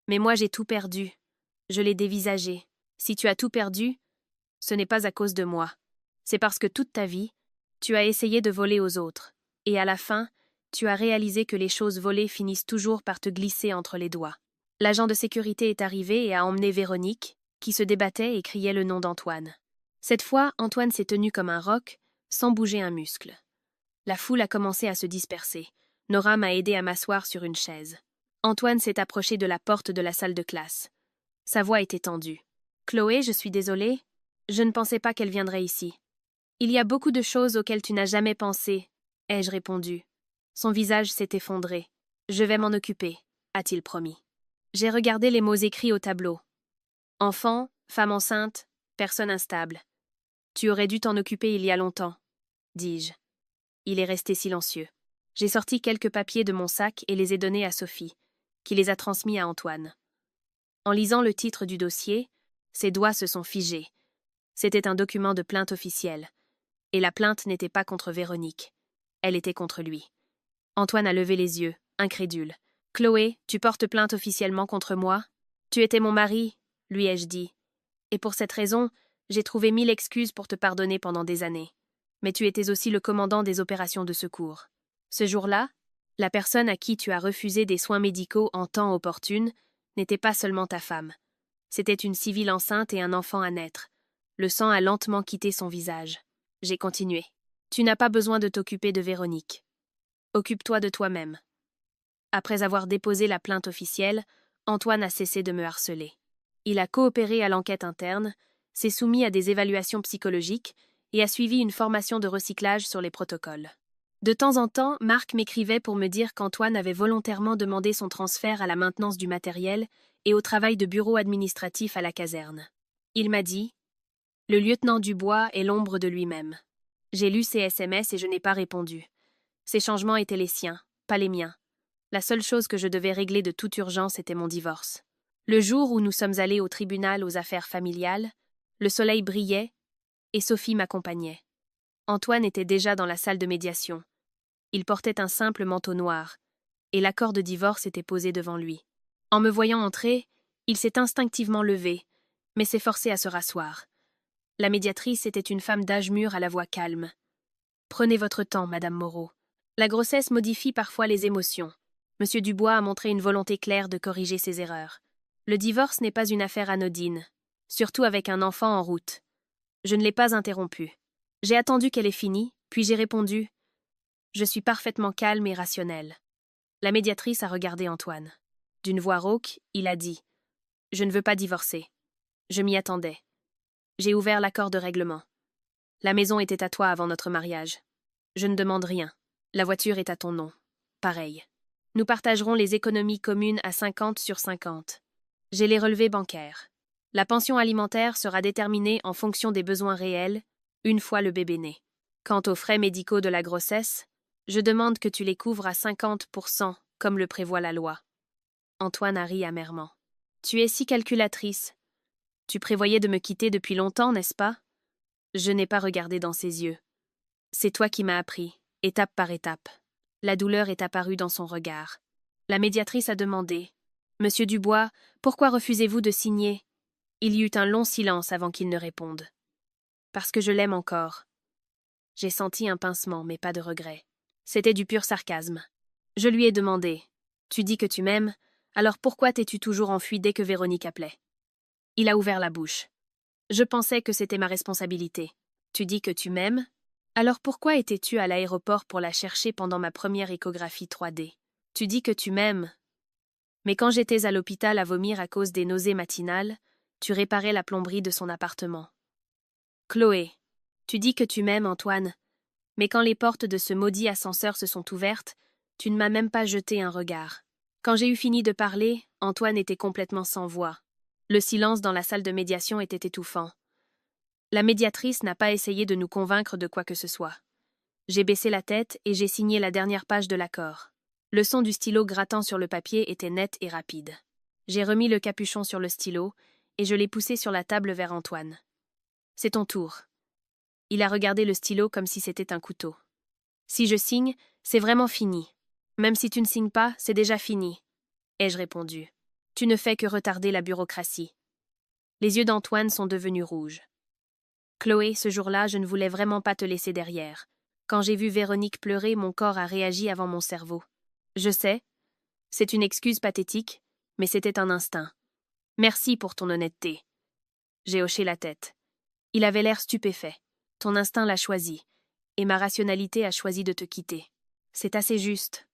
Mais moi j'ai tout perdu. Je l'ai dévisagé. Si tu as tout perdu, ce n'est pas à cause de moi. C'est parce que toute ta vie, tu as essayé de voler aux autres. Et à la fin, tu as réalisé que les choses volées finissent toujours par te glisser entre les doigts. » L'agent de sécurité est arrivé et a emmené Véronique, qui se débattait et criait le nom d'Antoine. Cette fois, Antoine s'est tenu comme un roc, sans bouger un muscle. La foule a commencé à se disperser. Nora m'a aidé à m'asseoir sur une chaise. Antoine s'est approché de la porte de la salle de classe. Sa voix était tendue. « Chloé, je suis désolée. Je ne pensais pas qu'elle viendrait ici. »« Il y a beaucoup de choses auxquelles tu n'as jamais pensé, » ai-je répondu. Son visage s'est effondré. « Je vais m'en occuper, » a-t-il promis. J'ai regardé les mots écrits au tableau. « Enfant, femme enceinte, personne instable. »« Tu aurais dû t'en occuper il y a longtemps, » dis-je. Il est resté silencieux. J'ai sorti quelques papiers de mon sac et les ai donnés à Sophie, qui les a transmis à Antoine. En lisant le titre du dossier, ses doigts se sont figés. C'était un document de plainte officielle. Et la plainte n'était pas contre Véronique. Elle était contre lui. Antoine a levé les yeux, incrédule. « Chloé, tu portes plainte officiellement contre moi? Tu étais mon mari, lui ai-je dit. Et pour cette raison, j'ai trouvé 1000 excuses pour te pardonner pendant des années. Mais tu étais aussi le commandant des opérations de secours. Ce jour-là, la personne à qui tu as refusé des soins médicaux en temps opportun n'était pas seulement ta femme. C'était une civile enceinte et un enfant à naître. Le sang a lentement quitté son visage. J'ai continué. Tu n'as pas besoin de t'occuper de Véronique. Occupe-toi de toi-même. » Après avoir déposé la plainte officielle, Antoine a cessé de me harceler. Il a coopéré à l'enquête interne, s'est soumis à des évaluations psychologiques et a suivi une formation de recyclage sur les protocoles. De temps en temps, Marc m'écrivait pour me dire qu'Antoine avait volontairement demandé son transfert à la maintenance du matériel et au travail de bureau administratif à la caserne. Il m'a dit « Le lieutenant Dubois est l'ombre de lui-même. » J'ai lu ses SMS et je n'ai pas répondu. Ces changements étaient les siens, pas les miens. La seule chose que je devais régler de toute urgence était mon divorce. Le jour où nous sommes allés au tribunal aux affaires familiales, le soleil brillait et Sophie m'accompagnait. Antoine était déjà dans la salle de médiation. Il portait un simple manteau noir, et l'accord de divorce était posé devant lui. En me voyant entrer, il s'est instinctivement levé, mais s'est forcé à se rasseoir. La médiatrice était une femme d'âge mûr à la voix calme. « Prenez votre temps, Madame Moreau. La grossesse modifie parfois les émotions. Monsieur Dubois a montré une volonté claire de corriger ses erreurs. Le divorce n'est pas une affaire anodine, surtout avec un enfant en route. Je ne l'ai pas interrompue. J'ai attendu qu'elle ait fini, puis j'ai répondu « Je suis parfaitement calme et rationnelle. » La médiatrice a regardé Antoine. D'une voix rauque, il a dit « Je ne veux pas divorcer. Je m'y attendais. J'ai ouvert l'accord de règlement. La maison était à toi avant notre mariage. Je ne demande rien. La voiture est à ton nom. Pareil. Nous partagerons les économies communes à 50/50. J'ai les relevés bancaires. La pension alimentaire sera déterminée en fonction des besoins réels, une fois le bébé né. Quant aux frais médicaux de la grossesse, je demande que tu les couvres à 50%, comme le prévoit la loi. » Antoine a ri amèrement. « Tu es si calculatrice. Tu prévoyais de me quitter depuis longtemps, n'est-ce pas ?» Je n'ai pas regardé dans ses yeux. « C'est toi qui m'as appris, étape par étape. » La douleur est apparue dans son regard. La médiatrice a demandé « Monsieur Dubois, pourquoi refusez-vous de signer ?» Il y eut un long silence avant qu'il ne réponde. « Parce que je l'aime encore. » J'ai senti un pincement, mais pas de regret. C'était du pur sarcasme. Je lui ai demandé « Tu dis que tu m'aimes, alors pourquoi t'es-tu toujours enfui dès que Véronique appelait ?» Il a ouvert la bouche. Je pensais que c'était ma responsabilité. « Tu dis que tu m'aimes? Alors pourquoi étais-tu à l'aéroport pour la chercher pendant ma première échographie 3D? Tu dis que tu m'aimes. Mais quand j'étais à l'hôpital à vomir à cause des nausées matinales, tu réparais la plomberie de son appartement. Chloé, tu dis que tu m'aimes, Antoine. Mais quand les portes de ce maudit ascenseur se sont ouvertes, tu ne m'as même pas jeté un regard. Quand j'ai eu fini de parler, Antoine était complètement sans voix. Le silence dans la salle de médiation était étouffant. La médiatrice n'a pas essayé de nous convaincre de quoi que ce soit. J'ai baissé la tête et j'ai signé la dernière page de l'accord. Le son du stylo grattant sur le papier était net et rapide. J'ai remis le capuchon sur le stylo et je l'ai poussé sur la table vers Antoine. « C'est ton tour. » Il a regardé le stylo comme si c'était un couteau. « Si je signe, c'est vraiment fini. Même si tu ne signes pas, c'est déjà fini. » ai-je répondu. « Tu ne fais que retarder la bureaucratie. » Les yeux d'Antoine sont devenus rouges. « Chloé, ce jour-là, je ne voulais vraiment pas te laisser derrière. Quand j'ai vu Véronique pleurer, mon corps a réagi avant mon cerveau. Je sais, c'est une excuse pathétique, mais c'était un instinct. Merci pour ton honnêteté. » J'ai hoché la tête. Il avait l'air stupéfait. Ton instinct l'a choisi, et ma rationalité a choisi de te quitter. C'est assez juste.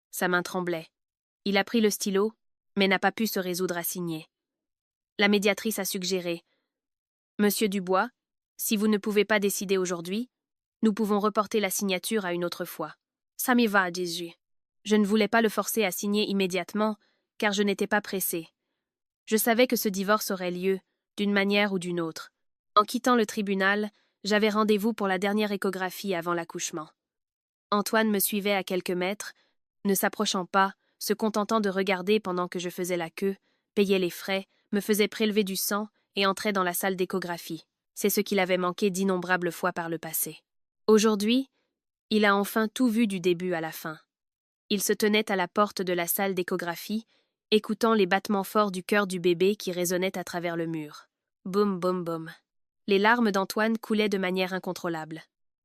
Sa main tremblait. Il a pris le stylo, mais n'a pas pu se résoudre à signer. La médiatrice a suggéré « Monsieur Dubois, si vous ne pouvez pas décider aujourd'hui, nous pouvons reporter la signature à une autre fois. » Ça m'y va, dis-je. Je ne voulais pas le forcer à signer immédiatement, car je n'étais pas pressée. Je savais que ce divorce aurait lieu, d'une manière ou d'une autre. En quittant le tribunal, j'avais rendez-vous pour la dernière échographie avant l'accouchement. Antoine me suivait à quelques mètres, ne s'approchant pas, se contentant de regarder pendant que je faisais la queue, payait les frais, me faisait prélever du sang et entrait dans la salle d'échographie. C'est ce qu'il avait manqué d'innombrables fois par le passé. Aujourd'hui, il a enfin tout vu du début à la fin. Il se tenait à la porte de la salle d'échographie, écoutant les battements forts du cœur du bébé qui résonnaient à travers le mur. Boum, boum, boum. Les larmes d'Antoine coulaient de manière incontrôlable.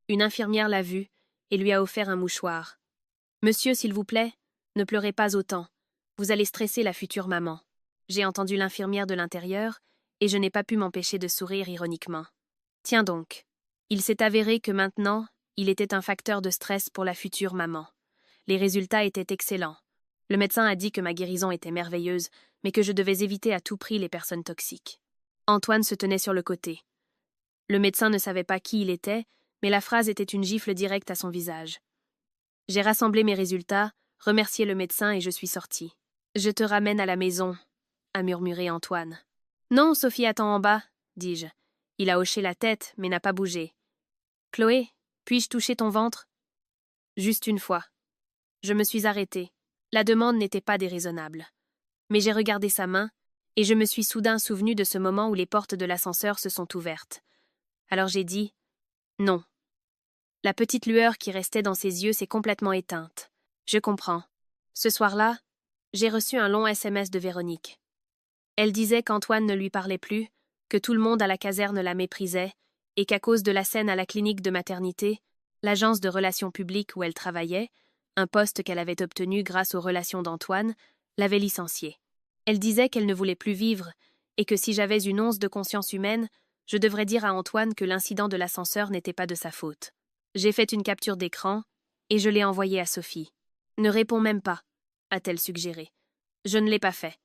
Une infirmière l'a vu et lui a offert un mouchoir. « Monsieur, s'il vous plaît, ne pleurez pas autant. Vous allez stresser la future maman. » J'ai entendu l'infirmière de l'intérieur et je n'ai pas pu m'empêcher de sourire ironiquement. Tiens donc. Il s'est avéré que maintenant, il était un facteur de stress pour la future maman. Les résultats étaient excellents. Le médecin a dit que ma guérison était merveilleuse, mais que je devais éviter à tout prix les personnes toxiques. Antoine se tenait sur le côté. Le médecin ne savait pas qui il était, mais la phrase était une gifle directe à son visage. J'ai rassemblé mes résultats, remercié le médecin et je suis sortie. « Je te ramène à la maison », a murmuré Antoine. « Non, Sophie attend en bas, » dis-je. Il a hoché la tête, mais n'a pas bougé. « Chloé, puis-je toucher ton ventre ?» Juste une fois. Je me suis arrêtée. La demande n'était pas déraisonnable. Mais j'ai regardé sa main, et je me suis soudain souvenu de ce moment où les portes de l'ascenseur se sont ouvertes. Alors j'ai dit « Non ». La petite lueur qui restait dans ses yeux s'est complètement éteinte. Je comprends. Ce soir-là, j'ai reçu un long SMS de Véronique. Elle disait qu'Antoine ne lui parlait plus, que tout le monde à la caserne la méprisait, et qu'à cause de la scène à la clinique de maternité, l'agence de relations publiques où elle travaillait, un poste qu'elle avait obtenu grâce aux relations d'Antoine, l'avait licenciée. Elle disait qu'elle ne voulait plus vivre, et que si j'avais une once de conscience humaine, je devrais dire à Antoine que l'incident de l'ascenseur n'était pas de sa faute. J'ai fait une capture d'écran, et je l'ai envoyée à Sophie. « Ne réponds même pas », a-t-elle suggéré. Je ne l'ai pas fait.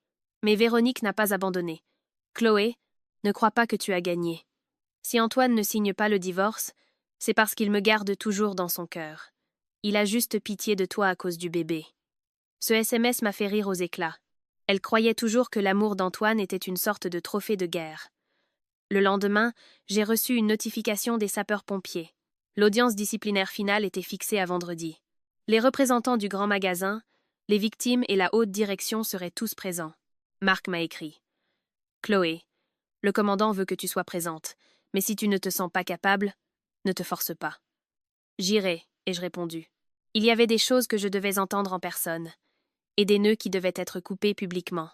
Mais Véronique n'a pas abandonné. « Chloé, ne crois pas que tu as gagné. Si Antoine ne signe pas le divorce, c'est parce qu'il me garde toujours dans son cœur. Il a juste pitié de toi à cause du bébé. » Ce SMS m'a fait rire aux éclats. Elle croyait toujours que l'amour d'Antoine était une sorte de trophée de guerre. Le lendemain, j'ai reçu une notification des sapeurs-pompiers. L'audience disciplinaire finale était fixée à vendredi. Les représentants du grand magasin, les victimes et la haute direction seraient tous présents. Marc m'a écrit. « Chloé, le commandant veut que tu sois présente, mais si tu ne te sens pas capable, ne te force pas. » J'irai, ai-je répondu. Il y avait des choses que je devais entendre en personne, et des nœuds qui devaient être coupés publiquement.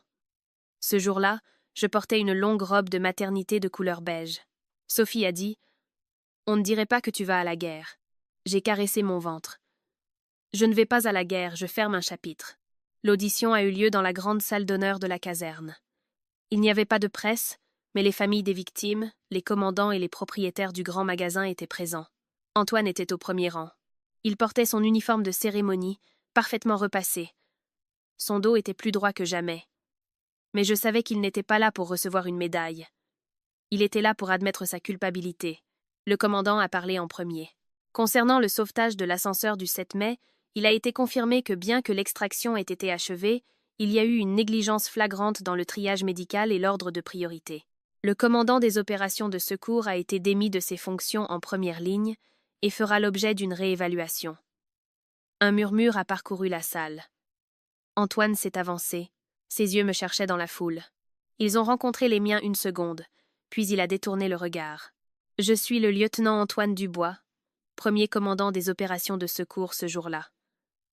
Ce jour-là, je portais une longue robe de maternité de couleur beige. Sophie a dit « On ne dirait pas que tu vas à la guerre. » J'ai caressé mon ventre. Je ne vais pas à la guerre, je ferme un chapitre. L'audition a eu lieu dans la grande salle d'honneur de la caserne. Il n'y avait pas de presse, mais les familles des victimes, les commandants et les propriétaires du grand magasin étaient présents. Antoine était au premier rang. Il portait son uniforme de cérémonie, parfaitement repassé. Son dos était plus droit que jamais. Mais je savais qu'il n'était pas là pour recevoir une médaille. Il était là pour admettre sa culpabilité. Le commandant a parlé en premier. Concernant le sauvetage de l'ascenseur du 7 mai, il a été confirmé que bien que l'extraction ait été achevée, il y a eu une négligence flagrante dans le triage médical et l'ordre de priorité. Le commandant des opérations de secours a été démis de ses fonctions en première ligne et fera l'objet d'une réévaluation. Un murmure a parcouru la salle. Antoine s'est avancé. Ses yeux me cherchaient dans la foule. Ils ont rencontré les miens une seconde, puis il a détourné le regard. Je suis le lieutenant Antoine Dubois, premier commandant des opérations de secours ce jour-là.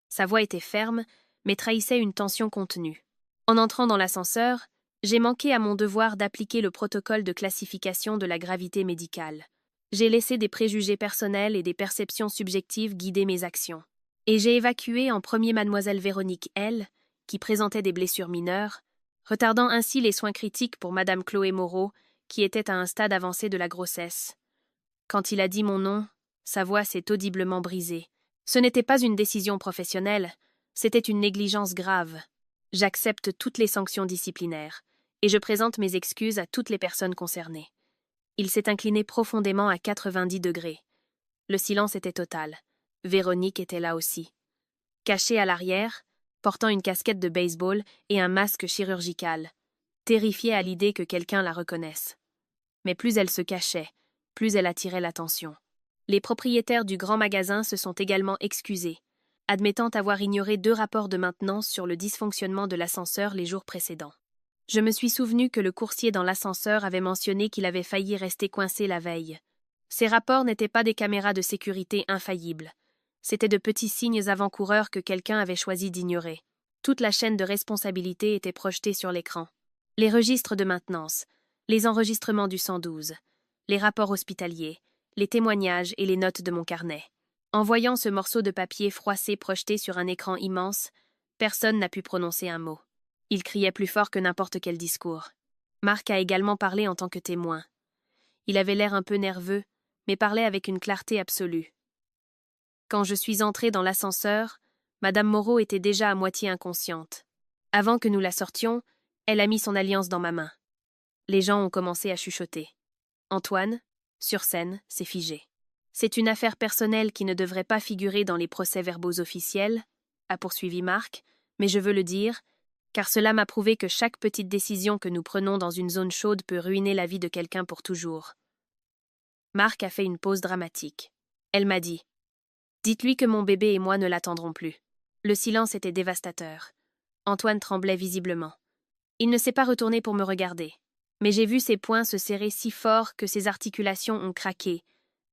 Sa voix était ferme, mais trahissait une tension contenue. En entrant dans l'ascenseur, j'ai manqué à mon devoir d'appliquer le protocole de classification de la gravité médicale. J'ai laissé des préjugés personnels et des perceptions subjectives guider mes actions. Et j'ai évacué en premier mademoiselle Véronique L., qui présentait des blessures mineures, retardant ainsi les soins critiques pour madame Chloé Moreau, qui était à un stade avancé de la grossesse. Quand il a dit mon nom, sa voix s'est audiblement brisée. Ce n'était pas une décision professionnelle, c'était une négligence grave. J'accepte toutes les sanctions disciplinaires, et je présente mes excuses à toutes les personnes concernées. Il s'est incliné profondément à 90 degrés. Le silence était total. Véronique était là aussi. Cachée à l'arrière, portant une casquette de baseball et un masque chirurgical, terrifiée à l'idée que quelqu'un la reconnaisse. Mais plus elle se cachait, plus elle attirait l'attention. Les propriétaires du grand magasin se sont également excusés, admettant avoir ignoré 2 rapports de maintenance sur le dysfonctionnement de l'ascenseur les jours précédents. Je me suis souvenu que le coursier dans l'ascenseur avait mentionné qu'il avait failli rester coincé la veille. Ces rapports n'étaient pas des caméras de sécurité infaillibles. C'étaient de petits signes avant-coureurs que quelqu'un avait choisi d'ignorer. Toute la chaîne de responsabilité était projetée sur l'écran. Les registres de maintenance, les enregistrements du 112, les rapports hospitaliers, les témoignages et les notes de mon carnet. En voyant ce morceau de papier froissé projeté sur un écran immense, personne n'a pu prononcer un mot. Il criait plus fort que n'importe quel discours. Marc a également parlé en tant que témoin. Il avait l'air un peu nerveux, mais parlait avec une clarté absolue. Quand je suis entrée dans l'ascenseur, madame Moreau était déjà à moitié inconsciente. Avant que nous la sortions, elle a mis son alliance dans ma main. Les gens ont commencé à chuchoter. Antoine, sur scène, s'est figé. C'est une affaire personnelle qui ne devrait pas figurer dans les procès-verbaux officiels, a poursuivi Marc, mais je veux le dire, car cela m'a prouvé que chaque petite décision que nous prenons dans une zone chaude peut ruiner la vie de quelqu'un pour toujours. Marc a fait une pause dramatique. Elle m'a dit « Dites-lui que mon bébé et moi ne l'attendrons plus. Le silence était dévastateur. Antoine tremblait visiblement. Il ne s'est pas retourné pour me regarder. Mais j'ai vu ses poings se serrer si fort que ses articulations ont craqué,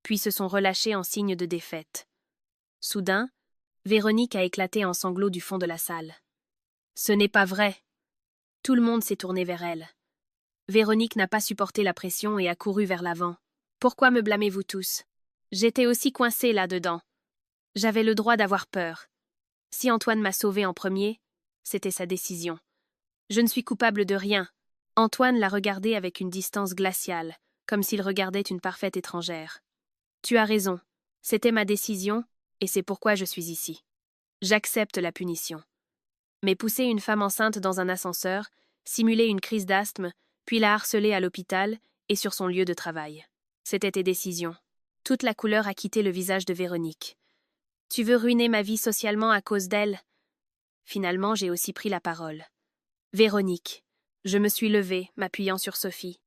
puis se sont relâchées en signe de défaite. Soudain, Véronique a éclaté en sanglots du fond de la salle. Ce n'est pas vrai. Tout le monde s'est tourné vers elle. Véronique n'a pas supporté la pression et a couru vers l'avant. Pourquoi me blâmez-vous tous? J'étais aussi coincée là-dedans. J'avais le droit d'avoir peur. Si Antoine m'a sauvée en premier, c'était sa décision. Je ne suis coupable de rien. Antoine l'a regardée avec une distance glaciale, comme s'il regardait une parfaite étrangère. Tu as raison. C'était ma décision, et c'est pourquoi je suis ici. J'accepte la punition. Mais pousser une femme enceinte dans un ascenseur, simuler une crise d'asthme, puis la harceler à l'hôpital et sur son lieu de travail. C'était tes décisions. Toute la couleur a quitté le visage de Véronique. Tu veux ruiner ma vie socialement à cause d'elle? Finalement, j'ai aussi pris la parole. Véronique. Je me suis levée, m'appuyant sur Sophie.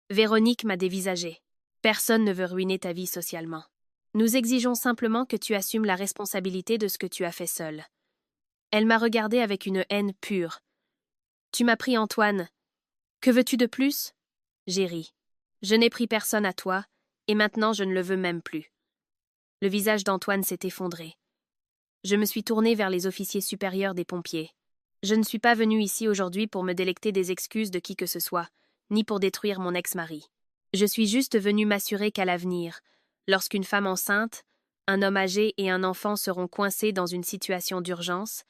Véronique m'a dévisagée. Personne ne veut ruiner ta vie socialement. Nous exigeons simplement que tu assumes la responsabilité de ce que tu as fait seule. Elle m'a regardée avec une haine pure. Tu m'as pris Antoine. Que veux-tu de plus? J'ai ri. Je n'ai pris personne à toi, et maintenant je ne le veux même plus. Le visage d'Antoine s'est effondré. Je me suis tournée vers les officiers supérieurs des pompiers. Je ne suis pas venue ici aujourd'hui pour me délecter des excuses de qui que ce soit, ni pour détruire mon ex-mari. Je suis juste venue m'assurer qu'à l'avenir, lorsqu'une femme enceinte, un homme âgé et un enfant seront coincés dans une situation d'urgence,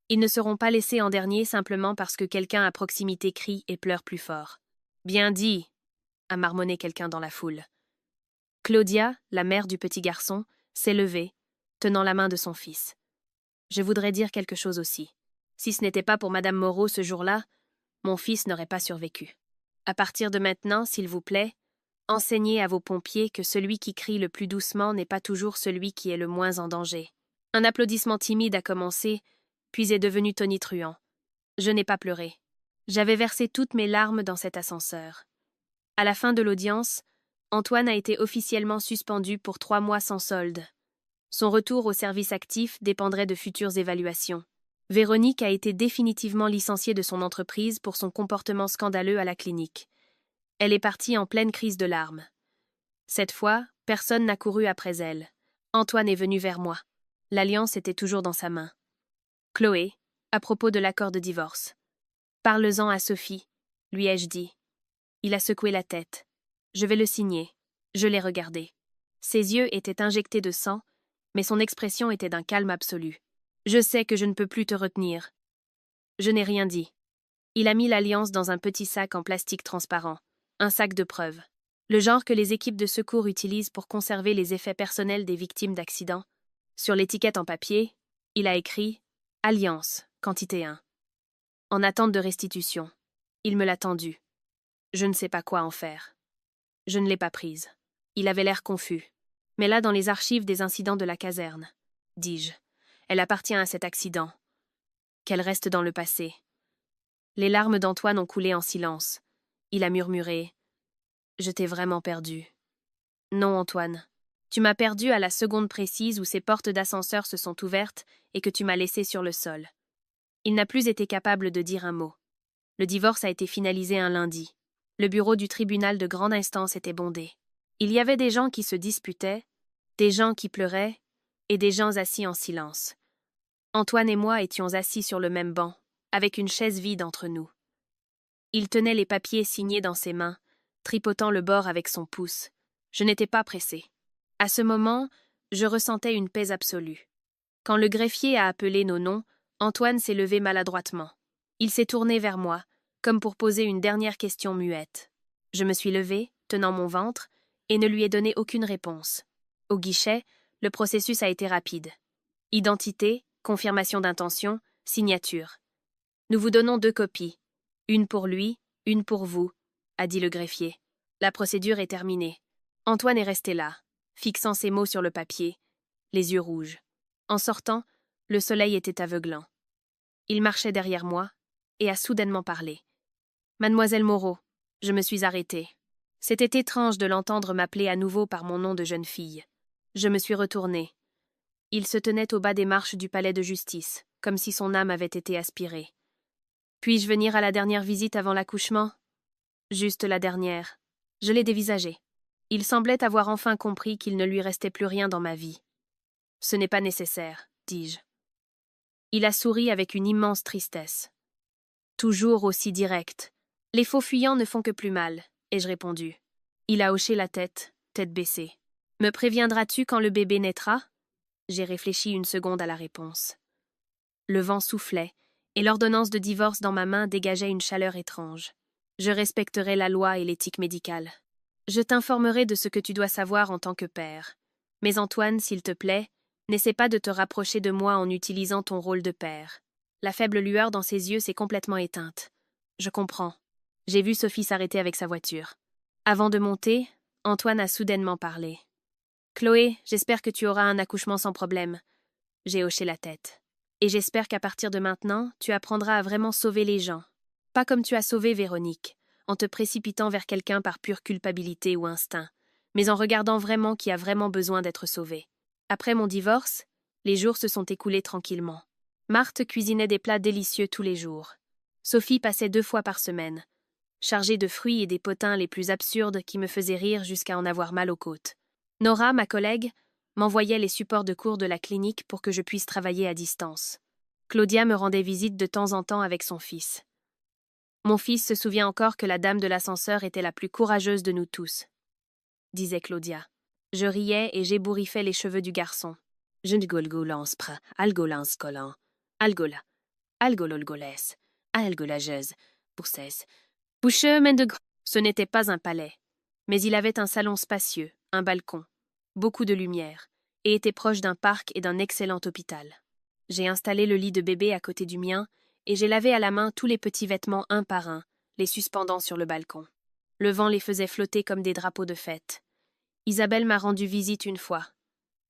ils ne seront pas laissés en dernier simplement parce que quelqu'un à proximité crie et pleure plus fort. « Bien dit !» a marmonné quelqu'un dans la foule. Claudia, la mère du petit garçon, s'est levée, tenant la main de son fils. Je voudrais dire quelque chose aussi. Si ce n'était pas pour Madame Moreau ce jour-là, mon fils n'aurait pas survécu. À partir de maintenant, s'il vous plaît, enseignez à vos pompiers que celui qui crie le plus doucement n'est pas toujours celui qui est le moins en danger. Un applaudissement timide a commencé, puis est devenu tonitruant. Je n'ai pas pleuré. J'avais versé toutes mes larmes dans cet ascenseur. À la fin de l'audience, Antoine a été officiellement suspendu pour 3 mois sans solde. Son retour au service actif dépendrait de futures évaluations. Véronique a été définitivement licenciée de son entreprise pour son comportement scandaleux à la clinique. Elle est partie en pleine crise de larmes. Cette fois, personne n'a couru après elle. Antoine est venu vers moi. L'alliance était toujours dans sa main. « Chloé, à propos de l'accord de divorce. Parle-en à Sophie, lui ai-je dit. Il a secoué la tête. Je vais le signer. Je l'ai regardé. Ses yeux étaient injectés de sang, mais son expression était d'un calme absolu. Je sais que je ne peux plus te retenir. Je n'ai rien dit. Il a mis l'alliance dans un petit sac en plastique transparent, un sac de preuves. Le genre que les équipes de secours utilisent pour conserver les effets personnels des victimes d'accidents. Sur l'étiquette en papier, il a écrit « Alliance, quantité 1 ». En attente de restitution. Il me l'a tendue. Je ne sais pas quoi en faire. Je ne l'ai pas prise. Il avait l'air confus. Mais là, dans les archives des incidents de la caserne, dis-je, elle appartient à cet accident. Qu'elle reste dans le passé. Les larmes d'Antoine ont coulé en silence. Il a murmuré « Je t'ai vraiment perdu. » Non, Antoine. Tu m'as perdu à la seconde précise où ces portes d'ascenseur se sont ouvertes et que tu m'as laissé sur le sol. Il n'a plus été capable de dire un mot. Le divorce a été finalisé un lundi. Le bureau du tribunal de grande instance était bondé. Il y avait des gens qui se disputaient, des gens qui pleuraient, et des gens assis en silence. Antoine et moi étions assis sur le même banc, avec une chaise vide entre nous. Il tenait les papiers signés dans ses mains, tripotant le bord avec son pouce. Je n'étais pas pressée. À ce moment, je ressentais une paix absolue. Quand le greffier a appelé nos noms, Antoine s'est levé maladroitement. Il s'est tourné vers moi, comme pour poser une dernière question muette. Je me suis levée, tenant mon ventre, et ne lui ai donné aucune réponse. Au guichet, le processus a été rapide. Identité, confirmation d'intention, signature. Nous vous donnons 2 copies. Une pour lui, une pour vous, a dit le greffier. La procédure est terminée. Antoine est resté là, fixant ses mots sur le papier, les yeux rouges. En sortant, le soleil était aveuglant. Il marchait derrière moi et a soudainement parlé. « Mademoiselle Moreau », je me suis arrêtée. C'était étrange de l'entendre m'appeler à nouveau par mon nom de jeune fille. Je me suis retournée. Il se tenait au bas des marches du palais de justice, comme si son âme avait été aspirée. Puis-je venir à la dernière visite avant l'accouchement? Juste la dernière. Je l'ai dévisagé. Il semblait avoir enfin compris qu'il ne lui restait plus rien dans ma vie. Ce n'est pas nécessaire, dis-je. Il a souri avec une immense tristesse. Toujours aussi direct. Les faux fuyants ne font que plus mal, ai-je répondu. Il a hoché la tête, tête baissée. Me préviendras-tu quand le bébé naîtra? J'ai réfléchi une seconde à la réponse. Le vent soufflait, et l'ordonnance de divorce dans ma main dégageait une chaleur étrange. Je respecterai la loi et l'éthique médicale. Je t'informerai de ce que tu dois savoir en tant que père. Mais Antoine, s'il te plaît, n'essaie pas de te rapprocher de moi en utilisant ton rôle de père. La faible lueur dans ses yeux s'est complètement éteinte. Je comprends. J'ai vu Sophie s'arrêter avec sa voiture. Avant de monter, Antoine a soudainement parlé. Chloé, j'espère que tu auras un accouchement sans problème. J'ai hoché la tête. Et j'espère qu'à partir de maintenant, tu apprendras à vraiment sauver les gens. Pas comme tu as sauvé Véronique, en te précipitant vers quelqu'un par pure culpabilité ou instinct, mais en regardant vraiment qui a vraiment besoin d'être sauvé. Après mon divorce, les jours se sont écoulés tranquillement. Marthe cuisinait des plats délicieux tous les jours. Sophie passait 2 fois par semaine, chargée de fruits et des potins les plus absurdes qui me faisaient rire jusqu'à en avoir mal aux côtes. Nora, ma collègue, m'envoyait les supports de cours de la clinique pour que je puisse travailler à distance. Claudia me rendait visite de temps en temps avec son fils. Mon fils se souvient encore que la dame de l'ascenseur était la plus courageuse de nous tous, disait Claudia. Je riais et j'ébouriffais les cheveux du garçon. Je ne golgolance pra, algolans collant, algola, algololgoles, algolageuse, poussesse. Bouchemen de gr. Ce n'était pas un palais, mais il avait un salon spacieux, un balcon, beaucoup de lumière, et était proche d'un parc et d'un excellent hôpital. J'ai installé le lit de bébé à côté du mien, et j'ai lavé à la main tous les petits vêtements un par un, les suspendant sur le balcon. Le vent les faisait flotter comme des drapeaux de fête. Isabelle m'a rendu visite une fois.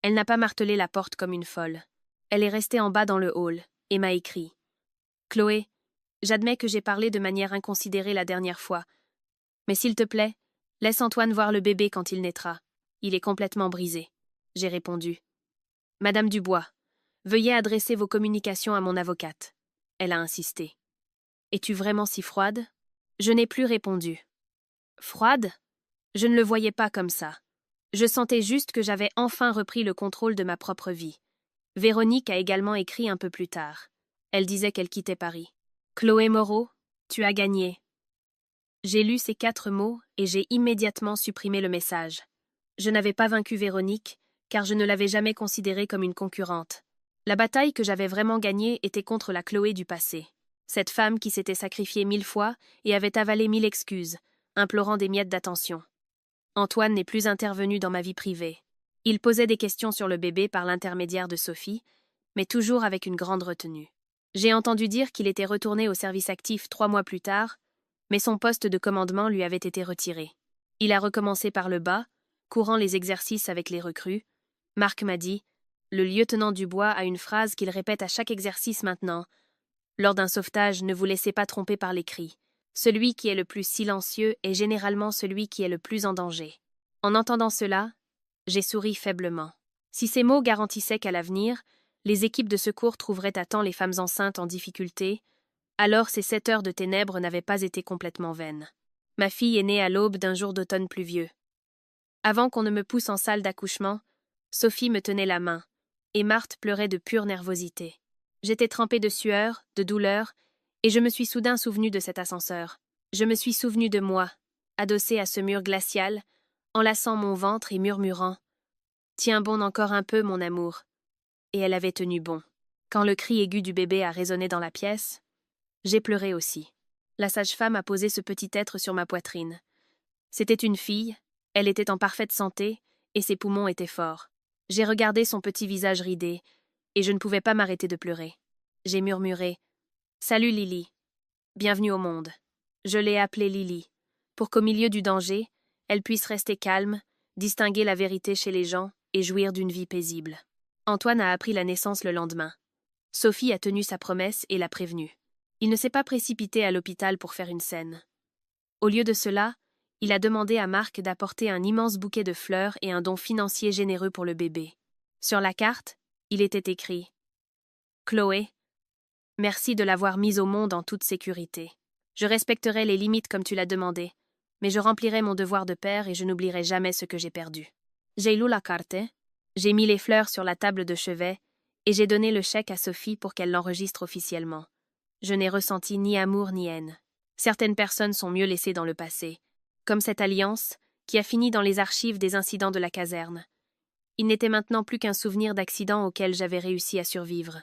Elle n'a pas martelé la porte comme une folle. Elle est restée en bas dans le hall, et m'a écrit. « Chloé, j'admets que j'ai parlé de manière inconsidérée la dernière fois, mais s'il te plaît, laisse Antoine voir le bébé quand il naîtra. Il est complètement brisé. » J'ai répondu. « Madame Dubois, veuillez adresser vos communications à mon avocate. » Elle a insisté. « Es-tu vraiment si froide ?» Je n'ai plus répondu. Froide? Je ne le voyais pas comme ça. Je sentais juste que j'avais enfin repris le contrôle de ma propre vie. Véronique a également écrit un peu plus tard. Elle disait qu'elle quittait Paris. « Chloé Moreau, tu as gagné. » J'ai lu ces 4 mots et j'ai immédiatement supprimé le message. Je n'avais pas vaincu Véronique, car je ne l'avais jamais considérée comme une concurrente. La bataille que j'avais vraiment gagnée était contre la Chloé du passé. Cette femme qui s'était sacrifiée 1000 fois et avait avalé 1000 excuses, implorant des miettes d'attention. Antoine n'est plus intervenu dans ma vie privée. Il posait des questions sur le bébé par l'intermédiaire de Sophie, mais toujours avec une grande retenue. J'ai entendu dire qu'il était retourné au service actif 3 mois plus tard, mais son poste de commandement lui avait été retiré. Il a recommencé par le bas, courant les exercices avec les recrues. Marc m'a dit, le lieutenant Dubois a une phrase qu'il répète à chaque exercice maintenant. Lors d'un sauvetage, ne vous laissez pas tromper par les cris. Celui qui est le plus silencieux est généralement celui qui est le plus en danger. En entendant cela, j'ai souri faiblement. Si ces mots garantissaient qu'à l'avenir, les équipes de secours trouveraient à temps les femmes enceintes en difficulté, alors ces 7 heures de ténèbres n'avaient pas été complètement vaines. Ma fille est née à l'aube d'un jour d'automne pluvieux. Avant qu'on ne me pousse en salle d'accouchement, Sophie me tenait la main, et Marthe pleurait de pure nervosité. J'étais trempée de sueur, de douleur, et je me suis soudain souvenue de cet ascenseur. Je me suis souvenue de moi, adossée à ce mur glacial, enlaçant mon ventre et murmurant « Tiens bon encore un peu, mon amour !» Et elle avait tenu bon. Quand le cri aigu du bébé a résonné dans la pièce, j'ai pleuré aussi. La sage-femme a posé ce petit être sur ma poitrine. C'était une fille, elle était en parfaite santé, et ses poumons étaient forts. J'ai regardé son petit visage ridé, et je ne pouvais pas m'arrêter de pleurer. J'ai murmuré « Salut Lily, bienvenue au monde ». Je l'ai appelée Lily, pour qu'au milieu du danger, elle puisse rester calme, distinguer la vérité chez les gens et jouir d'une vie paisible. Antoine a appris la naissance le lendemain. Sophie a tenu sa promesse et l'a prévenue. Il ne s'est pas précipité à l'hôpital pour faire une scène. Au lieu de cela, il a demandé à Marc d'apporter un immense bouquet de fleurs et un don financier généreux pour le bébé. Sur la carte, Il était écrit: Chloé, merci de l'avoir mise au monde en toute sécurité. Je respecterai les limites comme tu l'as demandé, mais je remplirai mon devoir de père et je n'oublierai jamais ce que j'ai perdu. J'ai lu la carte, j'ai mis les fleurs sur la table de chevet et j'ai donné le chèque à Sophie pour qu'elle l'enregistre officiellement. Je n'ai ressenti ni amour ni haine. Certaines personnes sont mieux laissées dans le passé, comme cette alliance qui a fini dans les archives des incidents de la caserne. Il n'était maintenant plus qu'un souvenir d'accident auquel j'avais réussi à survivre.